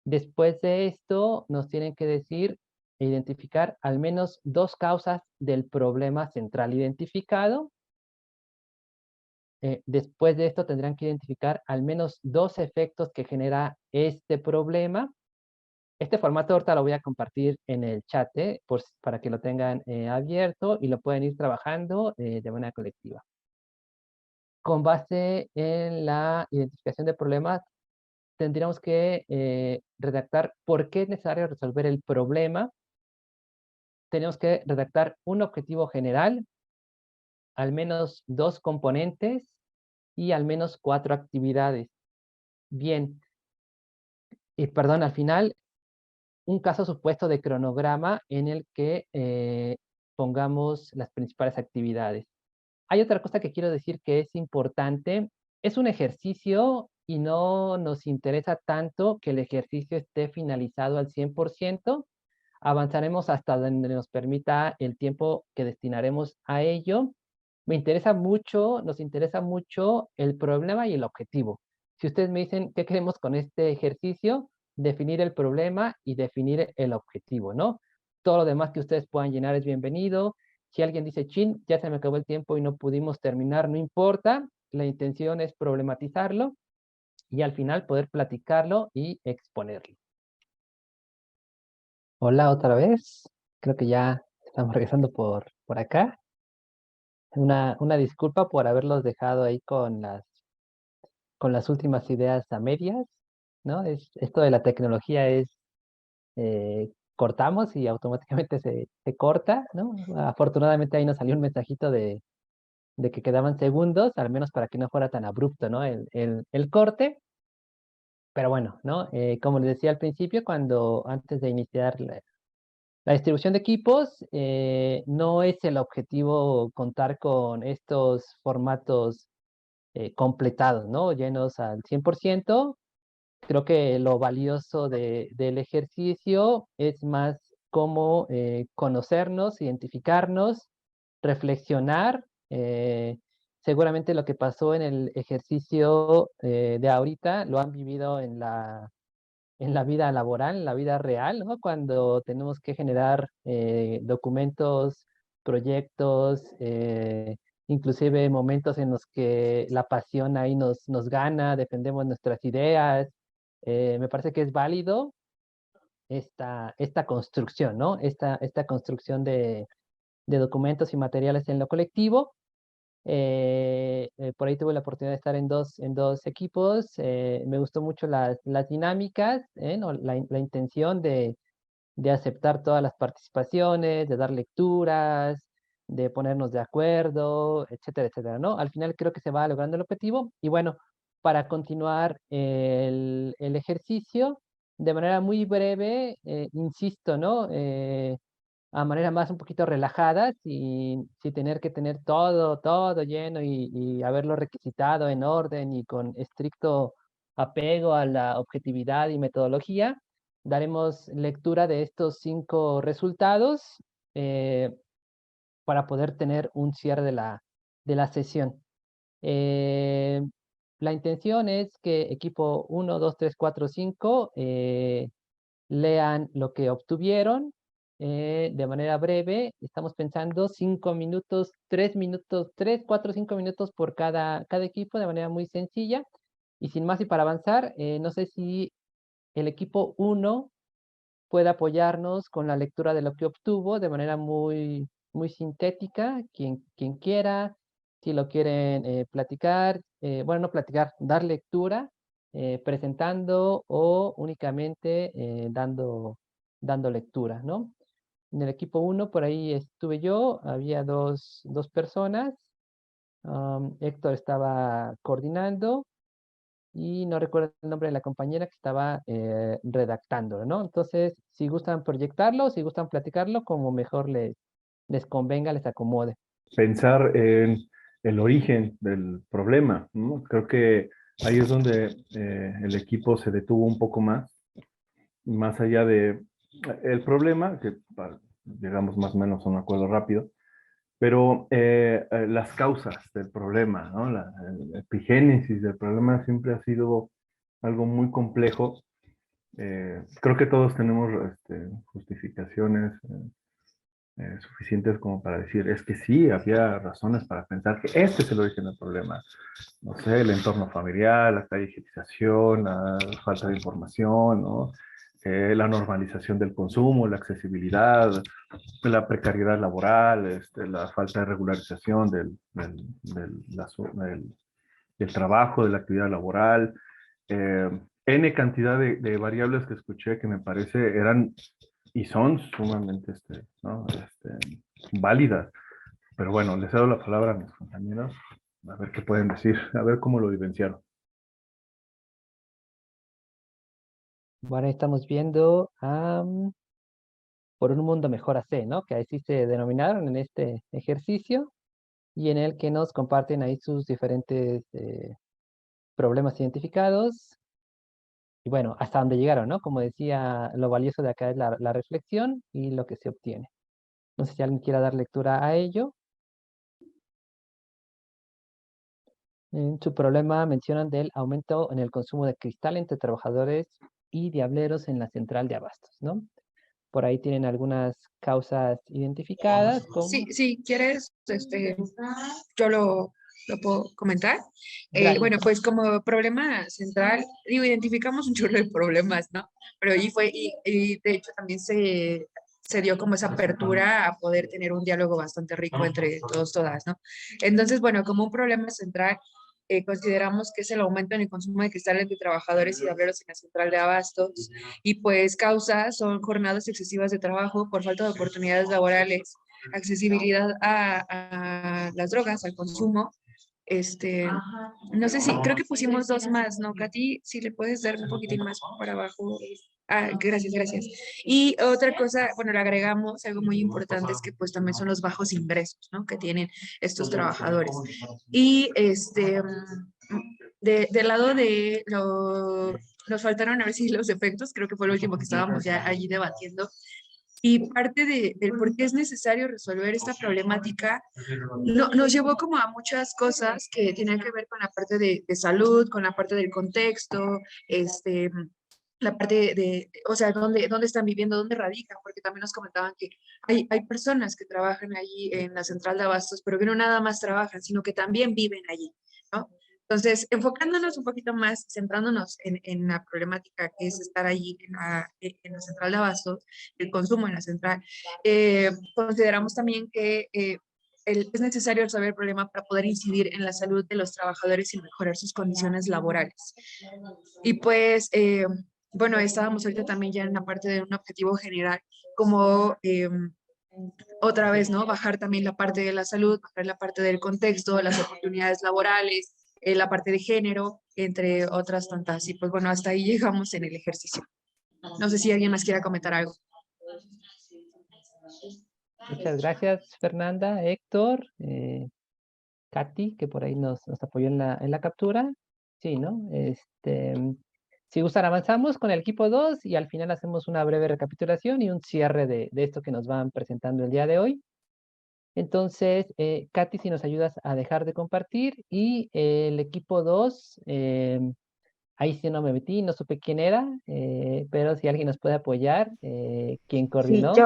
Después de esto, nos tienen que decir e identificar al menos 2 causas del problema central identificado. Después de esto, tendrán que identificar al menos 2 efectos que genera este problema. Este formato ahorita lo voy a compartir en el chat, para que lo tengan abierto y lo pueden ir trabajando de manera colectiva. Con base en la identificación de problemas, tendríamos que redactar por qué es necesario resolver el problema. Tenemos que redactar un objetivo general, al menos 2 componentes y al menos 4 actividades. Bien, y perdón, al final, un caso supuesto de cronograma en el que pongamos las principales actividades. Hay otra cosa que quiero decir que es importante. Es un ejercicio y no nos interesa tanto que el ejercicio esté finalizado al 100%. Avanzaremos hasta donde nos permita el tiempo que destinaremos a ello. Nos interesa mucho el problema y el objetivo. Si ustedes me dicen qué queremos con este ejercicio, definir el problema y definir el objetivo, ¿no? Todo lo demás que ustedes puedan llenar es bienvenido. Si alguien dice, chin, ya se me acabó el tiempo y no pudimos terminar, no importa. La intención es problematizarlo y al final poder platicarlo y exponerlo. Hola otra vez. Creo que ya estamos regresando por acá. Una disculpa por haberlos dejado ahí con las últimas ideas a medias, ¿no? Esto de la tecnología es cortamos y automáticamente se corta, ¿no? Afortunadamente ahí nos salió un mensajito de que quedaban segundos, al menos para que no fuera tan abrupto, ¿no? El corte. Pero bueno, ¿no? Como les decía al principio, antes de iniciar la distribución de equipos, no es el objetivo contar con estos formatos completados, ¿no? Llenos al 100%. Creo que lo valioso del ejercicio es más cómo conocernos, identificarnos, reflexionar. Seguramente lo que pasó en el ejercicio de ahorita lo han vivido en la vida laboral, en la vida real, ¿no? Cuando tenemos que generar documentos, proyectos, inclusive momentos en los que la pasión ahí nos gana, defendemos nuestras ideas. Me parece que es válido esta construcción, ¿no? Esta construcción de documentos y materiales en lo colectivo. Por ahí tuve la oportunidad de estar en dos equipos. Me gustó mucho las dinámicas, ¿no? La intención de aceptar todas las participaciones, de dar lecturas, de ponernos de acuerdo, etcétera, etcétera, ¿no? Al final creo que se va logrando el objetivo. Y bueno, para continuar el ejercicio, de manera muy breve, insisto, ¿no? A manera más un poquito relajada, sin tener que tener todo lleno y haberlo requisitado en orden y con estricto apego a la objetividad y metodología. Daremos lectura de estos 5 resultados para poder tener un cierre de la sesión. La intención es que equipo 1, 2, 3, 4, 5 lean lo que obtuvieron de manera breve. Estamos pensando 5 minutos, 3 minutos, 3, 4, 5 minutos por cada equipo, de manera muy sencilla. Y sin más y para avanzar, no sé si el equipo 1 puede apoyarnos con la lectura de lo que obtuvo de manera muy, muy sintética, quien quiera, si lo quieren platicar, bueno, no platicar, dar lectura, presentando o únicamente dando lectura, ¿no? En el equipo 1, por ahí estuve yo, había dos personas, Héctor estaba coordinando, y no recuerdo el nombre de la compañera que estaba redactando, ¿no? Entonces, si gustan proyectarlo, si gustan platicarlo, como mejor les convenga, les acomode. Pensar en el origen del problema, ¿no? Creo que ahí es donde el equipo se detuvo un poco más allá de el problema, que llegamos más o menos a un acuerdo rápido, pero las causas del problema, ¿no? La epigénesis del problema siempre ha sido algo muy complejo. Creo que todos tenemos justificaciones suficientes como para decir, es que sí, había razones para pensar que este es el origen del problema. No sé, el entorno familiar, la callejerización, la falta de información, ¿no? La normalización del consumo, la accesibilidad, la precariedad laboral, la falta de regularización del trabajo, de la actividad laboral, N cantidad de variables que escuché que me parece eran y son sumamente ¿no? válidas. Pero bueno, les cedo la palabra a mis compañeros, a ver qué pueden decir, a ver cómo lo vivenciaron. Bueno, estamos viendo por un mundo mejor AC, ¿no? Que así se denominaron en este ejercicio y en el que nos comparten ahí sus diferentes problemas identificados. Y bueno, hasta dónde llegaron, ¿no? Como decía, lo valioso de acá es la reflexión y lo que se obtiene. No sé si alguien quiera dar lectura a ello. En su problema mencionan del aumento en el consumo de cristal entre trabajadores y diableros en la central de abastos, ¿no? Por ahí tienen algunas causas identificadas. Como... Sí, si quieres, yo lo puedo comentar. Bueno, pues como problema central, digo, identificamos un chorro de problemas, ¿no? Pero y de hecho también se dio como esa apertura a poder tener un diálogo bastante rico entre todos, todas, ¿no? Entonces, bueno, como un problema central, consideramos que es el aumento en el consumo de cristales de trabajadores y diableros en la central de abastos, y pues causas son jornadas excesivas de trabajo por falta de oportunidades laborales, accesibilidad a las drogas, al consumo. No sé si, creo que pusimos 2 más, ¿no, Katy? Si le puedes dar un poquitín más para abajo. Gracias, gracias. Y otra cosa, bueno, le agregamos algo muy importante, es que pues también son los bajos ingresos, ¿no? Que tienen estos trabajadores. Y del lado de nos faltaron a ver si los efectos, creo que fue lo último que estábamos ya allí debatiendo. Y parte del por qué es necesario resolver esta problemática nos llevó como a muchas cosas que tenían que ver con la parte de salud, con la parte del contexto, la parte o sea, dónde están viviendo, dónde radican, porque también nos comentaban que hay personas que trabajan allí en la central de abastos, pero que no nada más trabajan, sino que también viven allí, ¿no? Entonces, enfocándonos un poquito más, centrándonos en la problemática que es estar allí en la central de abastos, el consumo en la central, consideramos también que es necesario resolver el problema para poder incidir en la salud de los trabajadores y mejorar sus condiciones laborales. Y pues, bueno, estábamos ahorita también ya en la parte de un objetivo general, como otra vez, ¿no? Bajar también la parte de la salud, bajar la parte del contexto, las oportunidades laborales, la parte de género, entre otras tantas. Y pues bueno, hasta ahí llegamos en el ejercicio. No sé si alguien más quiera comentar algo. Muchas gracias, Fernanda, Héctor, Katy, que por ahí nos apoyó en la captura. Sí, ¿no? Si gustan, avanzamos con el equipo 2 y al final hacemos una breve recapitulación y un cierre de esto que nos van presentando el día de hoy. Entonces, Katy, si nos ayudas a dejar de compartir, y el equipo 2, ahí sí no me metí, no supe quién era, pero si alguien nos puede apoyar, ¿quién coordinó? Sí,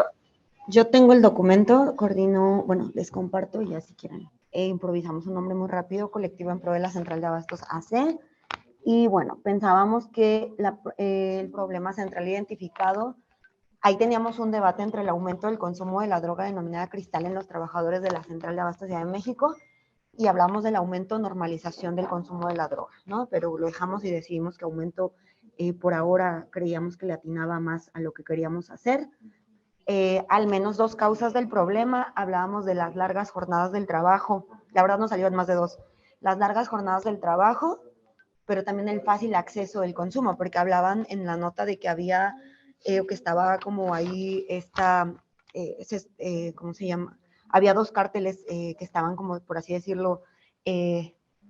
yo tengo el documento, coordino, bueno, les comparto ya si quieren. Improvisamos un nombre muy rápido, Colectivo en Pro de la Central de Abastos AC. Y bueno, pensábamos que el problema central identificado, ahí teníamos un debate entre el aumento del consumo de la droga denominada cristal en los trabajadores de la Central de Abastos Ciudad de México, y hablamos del aumento, normalización del consumo de la droga, ¿no? Pero lo dejamos y decidimos que aumento, por ahora creíamos que le atinaba más a lo que queríamos hacer. Al menos 2 causas del problema, hablábamos de las largas jornadas del trabajo, la verdad nos salieron más de 2, las largas jornadas del trabajo, pero también el fácil acceso del consumo, porque hablaban en la nota de que había, que estaba como ahí ¿cómo se llama? Había 2 cárteles que estaban como, por así decirlo,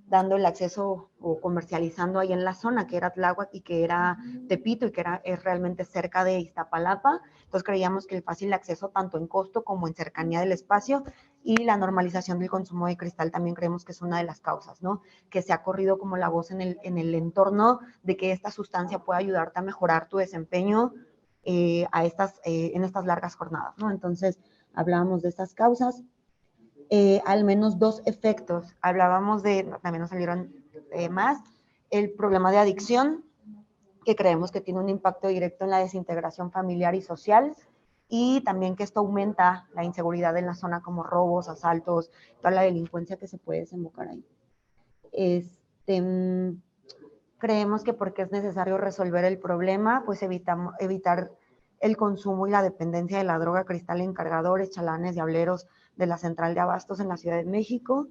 dando el acceso o comercializando ahí en la zona, que era Tláhuac y que era Tepito y que es realmente cerca de Iztapalapa. Entonces creíamos que el fácil acceso tanto en costo como en cercanía del espacio y la normalización del consumo de cristal también creemos que es una de las causas, ¿no? Que se ha corrido como la voz en el entorno de que esta sustancia puede ayudarte a mejorar tu desempeño en estas largas jornadas, ¿no? Entonces hablábamos de estas causas. Al menos 2 efectos. Hablábamos también nos salieron más, el problema de adicción, que creemos que tiene un impacto directo en la desintegración familiar y social, y también que esto aumenta la inseguridad en la zona, como robos, asaltos, toda la delincuencia que se puede desembocar ahí. Creemos que porque es necesario resolver el problema, pues evitar el consumo y la dependencia de la droga cristal en cargadores, chalanes, diableros de la Central de Abastos en la Ciudad de México,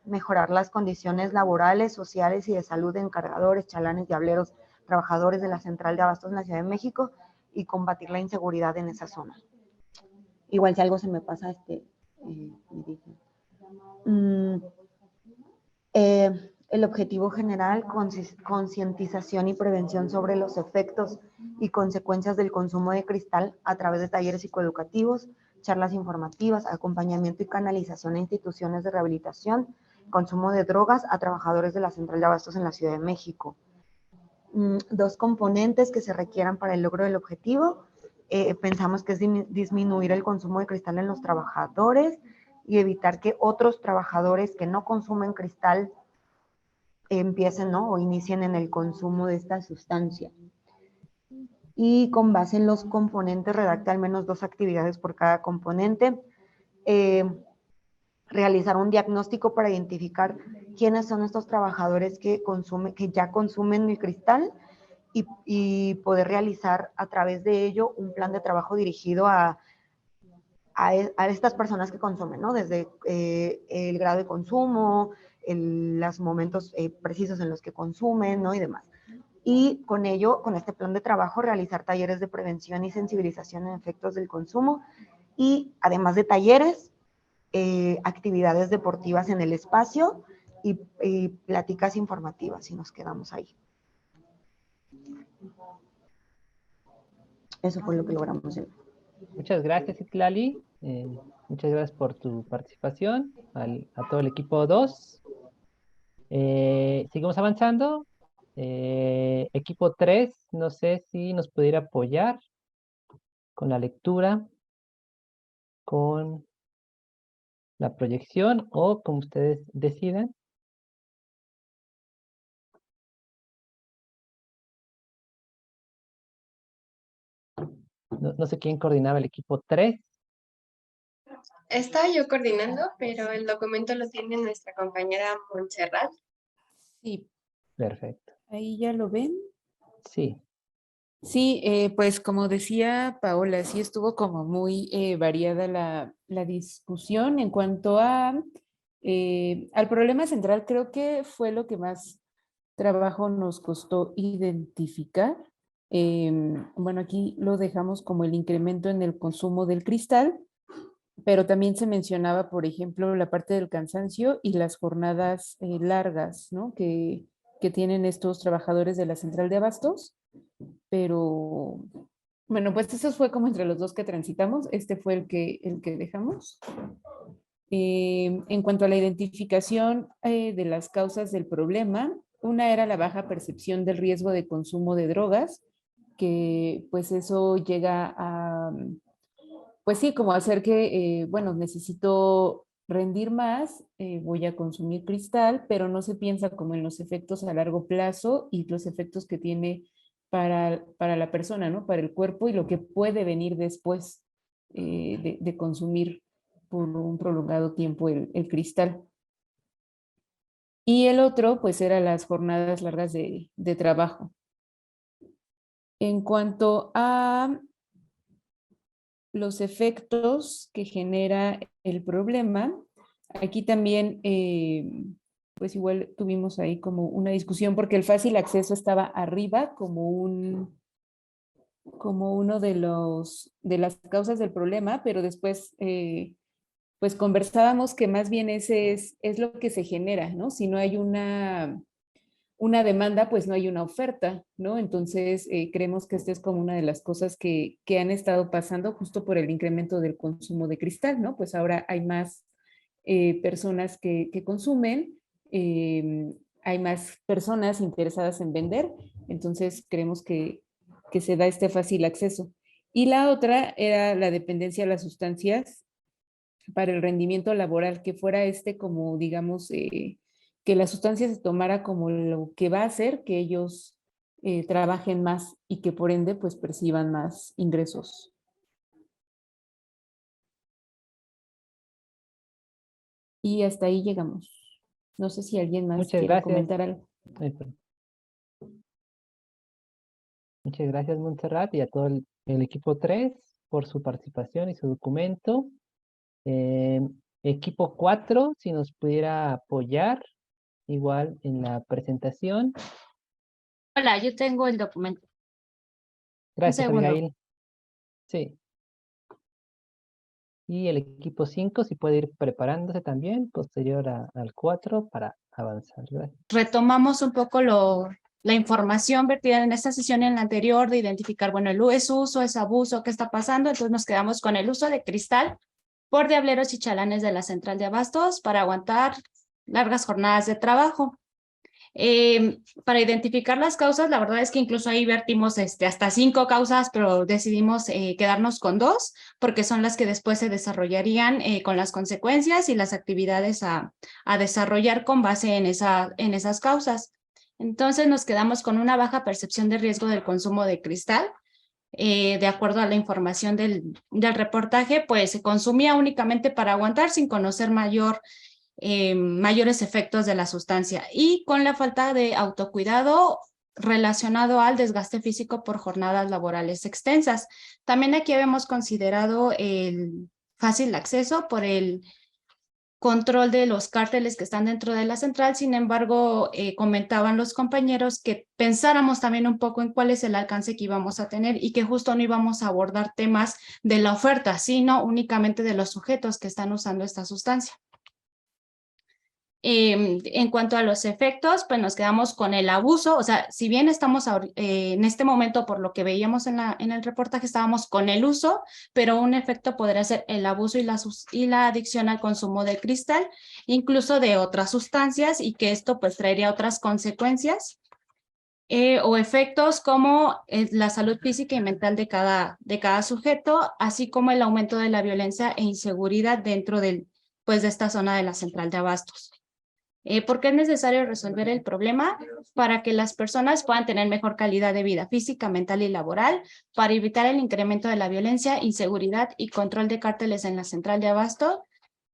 mejorar las condiciones laborales, sociales y de salud en cargadores, chalanes, diableros, trabajadores de la Central de Abastos en la Ciudad de México, y combatir la inseguridad en esa zona. Igual si algo se me pasa, me dicen. El objetivo general, concientización y prevención sobre los efectos y consecuencias del consumo de cristal a través de talleres psicoeducativos, charlas informativas, acompañamiento y canalización a instituciones de rehabilitación, consumo de drogas a trabajadores de la Central de Abastos en la Ciudad de México. 2 componentes que se requieran para el logro del objetivo. Pensamos que es disminuir el consumo de cristal en los trabajadores y evitar que otros trabajadores que no consumen cristal empiecen, ¿no? O inicien en el consumo de esta sustancia. Y con base en los componentes redacta al menos 2 actividades por cada componente. realizar un diagnóstico para identificar quiénes son estos trabajadores que ya consumen el cristal y poder realizar a través de ello un plan de trabajo dirigido a estas personas que consumen, ¿no? Desde el grado de consumo, los momentos precisos en los que consumen, ¿no? Y demás. Y con ello, con este plan de trabajo, realizar talleres de prevención y sensibilización en efectos del consumo y además de talleres, actividades deportivas en el espacio y pláticas informativas, y nos quedamos ahí. Eso fue lo que logramos. Muchas gracias, Itlali. Muchas gracias por tu participación, a todo el equipo 2. Seguimos avanzando. Equipo 3, no sé si nos pudiera apoyar con la lectura, con la proyección o como ustedes decidan. No sé quién coordinaba el equipo 3. Estaba yo coordinando, pero el documento lo tiene nuestra compañera Montserrat. Sí. Perfecto. Ahí ya lo ven. Sí. Sí, pues como decía Paola, sí estuvo como muy variada la discusión en cuanto al problema central. Creo que fue lo que más trabajo nos costó identificar. Bueno, aquí lo dejamos como el incremento en el consumo del cristal, pero también se mencionaba, por ejemplo, la parte del cansancio y las jornadas largas, ¿no? que tienen estos trabajadores de la central de abastos. Pero bueno, pues eso fue como entre los dos que transitamos. Este fue el que dejamos. En cuanto a la identificación de las causas del problema, una era la baja percepción del riesgo de consumo de drogas, que pues eso llega a, pues sí, como hacer que, bueno, necesito rendir más, voy a consumir cristal, pero no se piensa como en los efectos a largo plazo y los efectos que tiene para la persona, ¿no? Para el cuerpo y lo que puede venir después de consumir por un prolongado tiempo el cristal. Y el otro, pues, era las jornadas largas de trabajo. En cuanto a los efectos que genera el problema, aquí también pues igual tuvimos ahí como una discusión porque el fácil acceso estaba arriba como uno de las causas del problema, pero después pues conversábamos que más bien ese es lo que se genera, ¿no? Si no hay una demanda, pues no hay una oferta, ¿no? Entonces creemos que esta es como una de las cosas que han estado pasando justo por el incremento del consumo de cristal, ¿no? Pues ahora hay más personas que consumen, hay más personas interesadas en vender, entonces creemos que se da este fácil acceso. Y la otra era la dependencia de las sustancias para el rendimiento laboral, que fuera como, digamos, que la sustancia se tomara como lo que va a hacer que ellos trabajen más y que por ende pues perciban más ingresos. Y hasta ahí llegamos. No sé si alguien más quiere comentar algo. Muchas gracias, Montserrat, y a todo el equipo 3 por su participación y su documento. Equipo 4, si nos pudiera apoyar igual en la presentación. Hola, yo tengo el documento. Gracias, Abigail. Sí. Y el equipo 5, si puede ir preparándose también, posterior al 4, para avanzar. Gracias. Retomamos un poco la información vertida en esta sesión y en la anterior de identificar, bueno, es uso, es abuso, qué está pasando. Entonces nos quedamos con el uso de cristal por diableros y chalanes de la central de abastos para aguantar largas jornadas de trabajo. Para identificar las causas, la verdad es que incluso ahí vertimos hasta 5 causas, pero decidimos quedarnos con 2 porque son las que después se desarrollarían con las consecuencias y las actividades a desarrollar con base en esas causas. Entonces nos quedamos con una baja percepción de riesgo del consumo de cristal. de acuerdo a la información del reportaje, pues se consumía únicamente para aguantar sin conocer mayores efectos de la sustancia y con la falta de autocuidado relacionado al desgaste físico por jornadas laborales extensas. También aquí habíamos considerado el fácil acceso por el control de los cárteles que están dentro de la central. Sin embargo, comentaban los compañeros que pensáramos también un poco en cuál es el alcance que íbamos a tener y que justo no íbamos a abordar temas de la oferta, sino únicamente de los sujetos que están usando esta sustancia. En cuanto a los efectos, pues nos quedamos con el abuso, o sea, si bien estamos en este momento, por lo que veíamos en el reportaje, estábamos con el uso, pero un efecto podría ser el abuso y la adicción al consumo de cristal, incluso de otras sustancias, y que esto pues traería otras consecuencias o efectos como la salud física y mental de cada sujeto, así como el aumento de la violencia e inseguridad dentro de esta zona de la central de abastos. ¿Por qué es necesario resolver el problema? Para que las personas puedan tener mejor calidad de vida física, mental y laboral, para evitar el incremento de la violencia, inseguridad y control de cárteles en la central de abasto,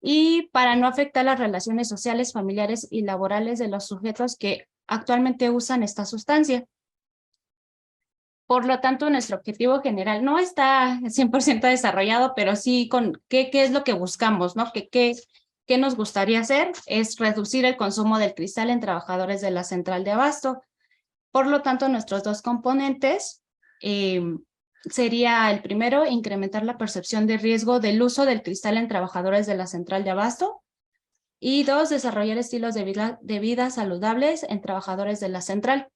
y para no afectar las relaciones sociales, familiares y laborales de los sujetos que actualmente usan esta sustancia. Por lo tanto, nuestro objetivo general no está 100% desarrollado, pero sí con qué es lo que buscamos, ¿no? ¿Qué nos gustaría hacer? Es reducir el consumo del cristal en trabajadores de la central de abasto. Por lo tanto, nuestros dos componentes sería el primero, incrementar la percepción de riesgo del uso del cristal en trabajadores de la central de abasto. Y dos, desarrollar estilos de vida saludables en trabajadores de la central.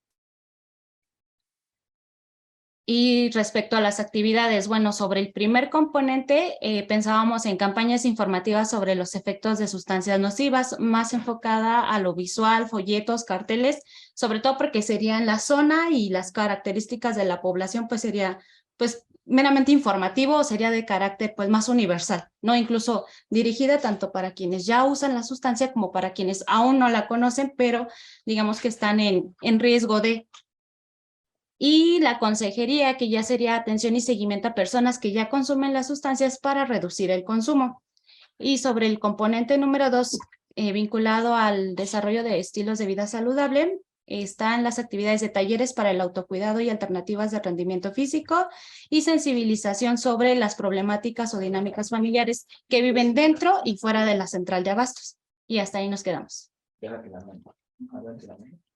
Y respecto a las actividades, bueno, sobre el primer componente, pensábamos en campañas informativas sobre los efectos de sustancias nocivas, más enfocada a lo visual, folletos, carteles, sobre todo porque sería en la zona y las características de la población, pues sería meramente informativo, o sería de carácter más universal, ¿no? Incluso dirigida tanto para quienes ya usan la sustancia como para quienes aún no la conocen, pero digamos que están en riesgo de... Y la consejería, que ya sería atención y seguimiento a personas que ya consumen las sustancias para reducir el consumo. Y sobre el componente número 2, vinculado al desarrollo de estilos de vida saludable, están las actividades de talleres para el autocuidado y alternativas de rendimiento físico y sensibilización sobre las problemáticas o dinámicas familiares que viven dentro y fuera de la central de abastos. Y hasta ahí nos quedamos.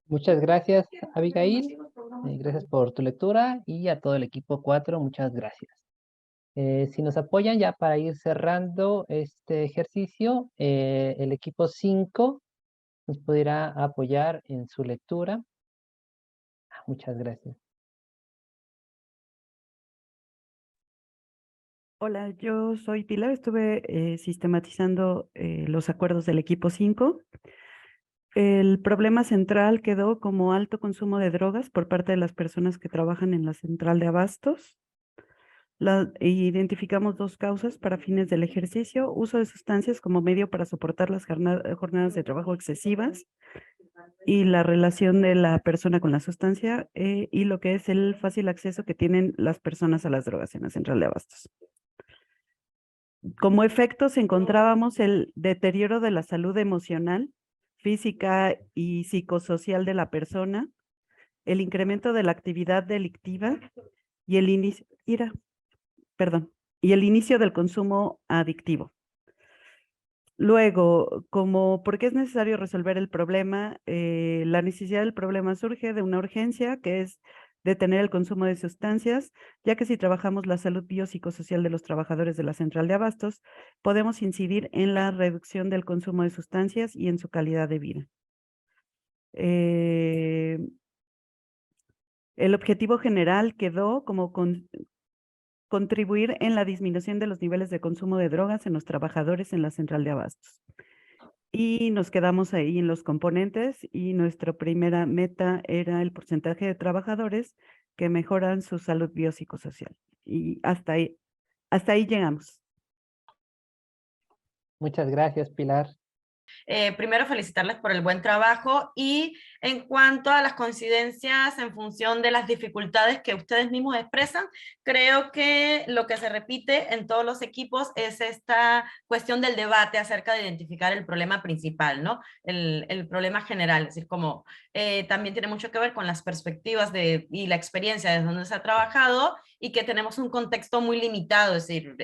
Muchas gracias, Abigail. Gracias por tu lectura y a todo el equipo 4, muchas gracias. Si nos apoyan ya para ir cerrando este ejercicio, el equipo 5 nos pudiera apoyar en su lectura. Muchas gracias. Hola, yo soy Pilar, estuve sistematizando los acuerdos del equipo 5. El problema central quedó como alto consumo de drogas por parte de las personas que trabajan en la central de abastos. Identificamos 2 causas para fines del ejercicio: uso de sustancias como medio para soportar las jornadas de trabajo excesivas y la relación de la persona con la sustancia, y lo que es el fácil acceso que tienen las personas a las drogas en la central de abastos. Como efectos encontrábamos el deterioro de la salud emocional, física y psicosocial de la persona, el incremento de la actividad delictiva y el inicio del consumo adictivo. Luego, ¿por qué es necesario resolver el problema? La necesidad del problema surge de una urgencia, que es detener el consumo de sustancias, ya que si trabajamos la salud biopsicosocial de los trabajadores de la central de abastos, podemos incidir en la reducción del consumo de sustancias y en su calidad de vida. El objetivo general quedó como contribuir en la disminución de los niveles de consumo de drogas en los trabajadores en la central de abastos. Y nos quedamos ahí en los componentes, y nuestra primera meta era el porcentaje de trabajadores que mejoran su salud biopsicosocial. Y hasta ahí llegamos. Muchas gracias, Pilar. Primero, felicitarles por el buen trabajo y en cuanto a las coincidencias en función de las dificultades que ustedes mismos expresan, creo que lo que se repite en todos los equipos es esta cuestión del debate acerca de identificar el problema principal, ¿no? El problema general, es decir, como también tiene mucho que ver con las perspectivas y la experiencia desde donde se ha trabajado y que tenemos un contexto muy limitado, es decir,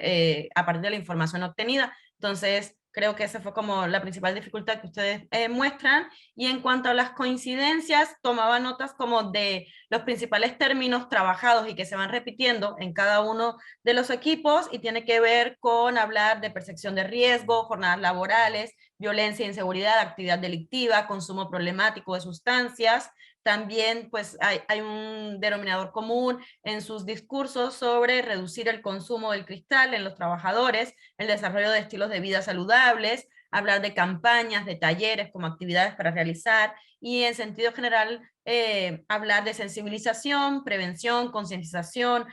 a partir de la información obtenida. Entonces, creo que esa fue como la principal dificultad que ustedes muestran. Y en cuanto a las coincidencias, tomaba notas como de los principales términos trabajados y que se van repitiendo en cada uno de los equipos, y tiene que ver con hablar de percepción de riesgo, jornadas laborales, violencia e inseguridad, actividad delictiva, consumo problemático de sustancias. También pues hay un denominador común en sus discursos sobre reducir el consumo del cristal en los trabajadores, el desarrollo de estilos de vida saludables, hablar de campañas, de talleres como actividades para realizar, y en sentido general hablar de sensibilización, prevención, concientización,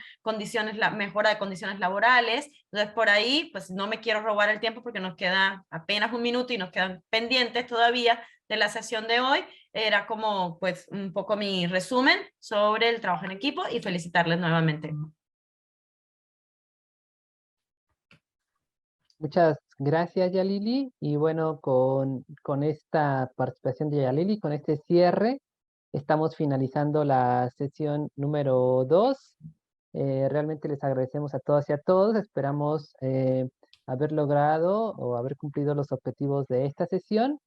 mejora de condiciones laborales. Entonces por ahí pues no me quiero robar el tiempo porque nos queda apenas un minuto y nos quedan pendientes todavía de la sesión de hoy. Era como pues un poco mi resumen sobre el trabajo en equipo y felicitarles nuevamente. Muchas gracias, Yalili. Y bueno, con esta participación de Yalili, con este cierre, estamos finalizando la sesión número 2. Realmente les agradecemos a todas y a todos. Esperamos haber logrado o haber cumplido los objetivos de esta sesión.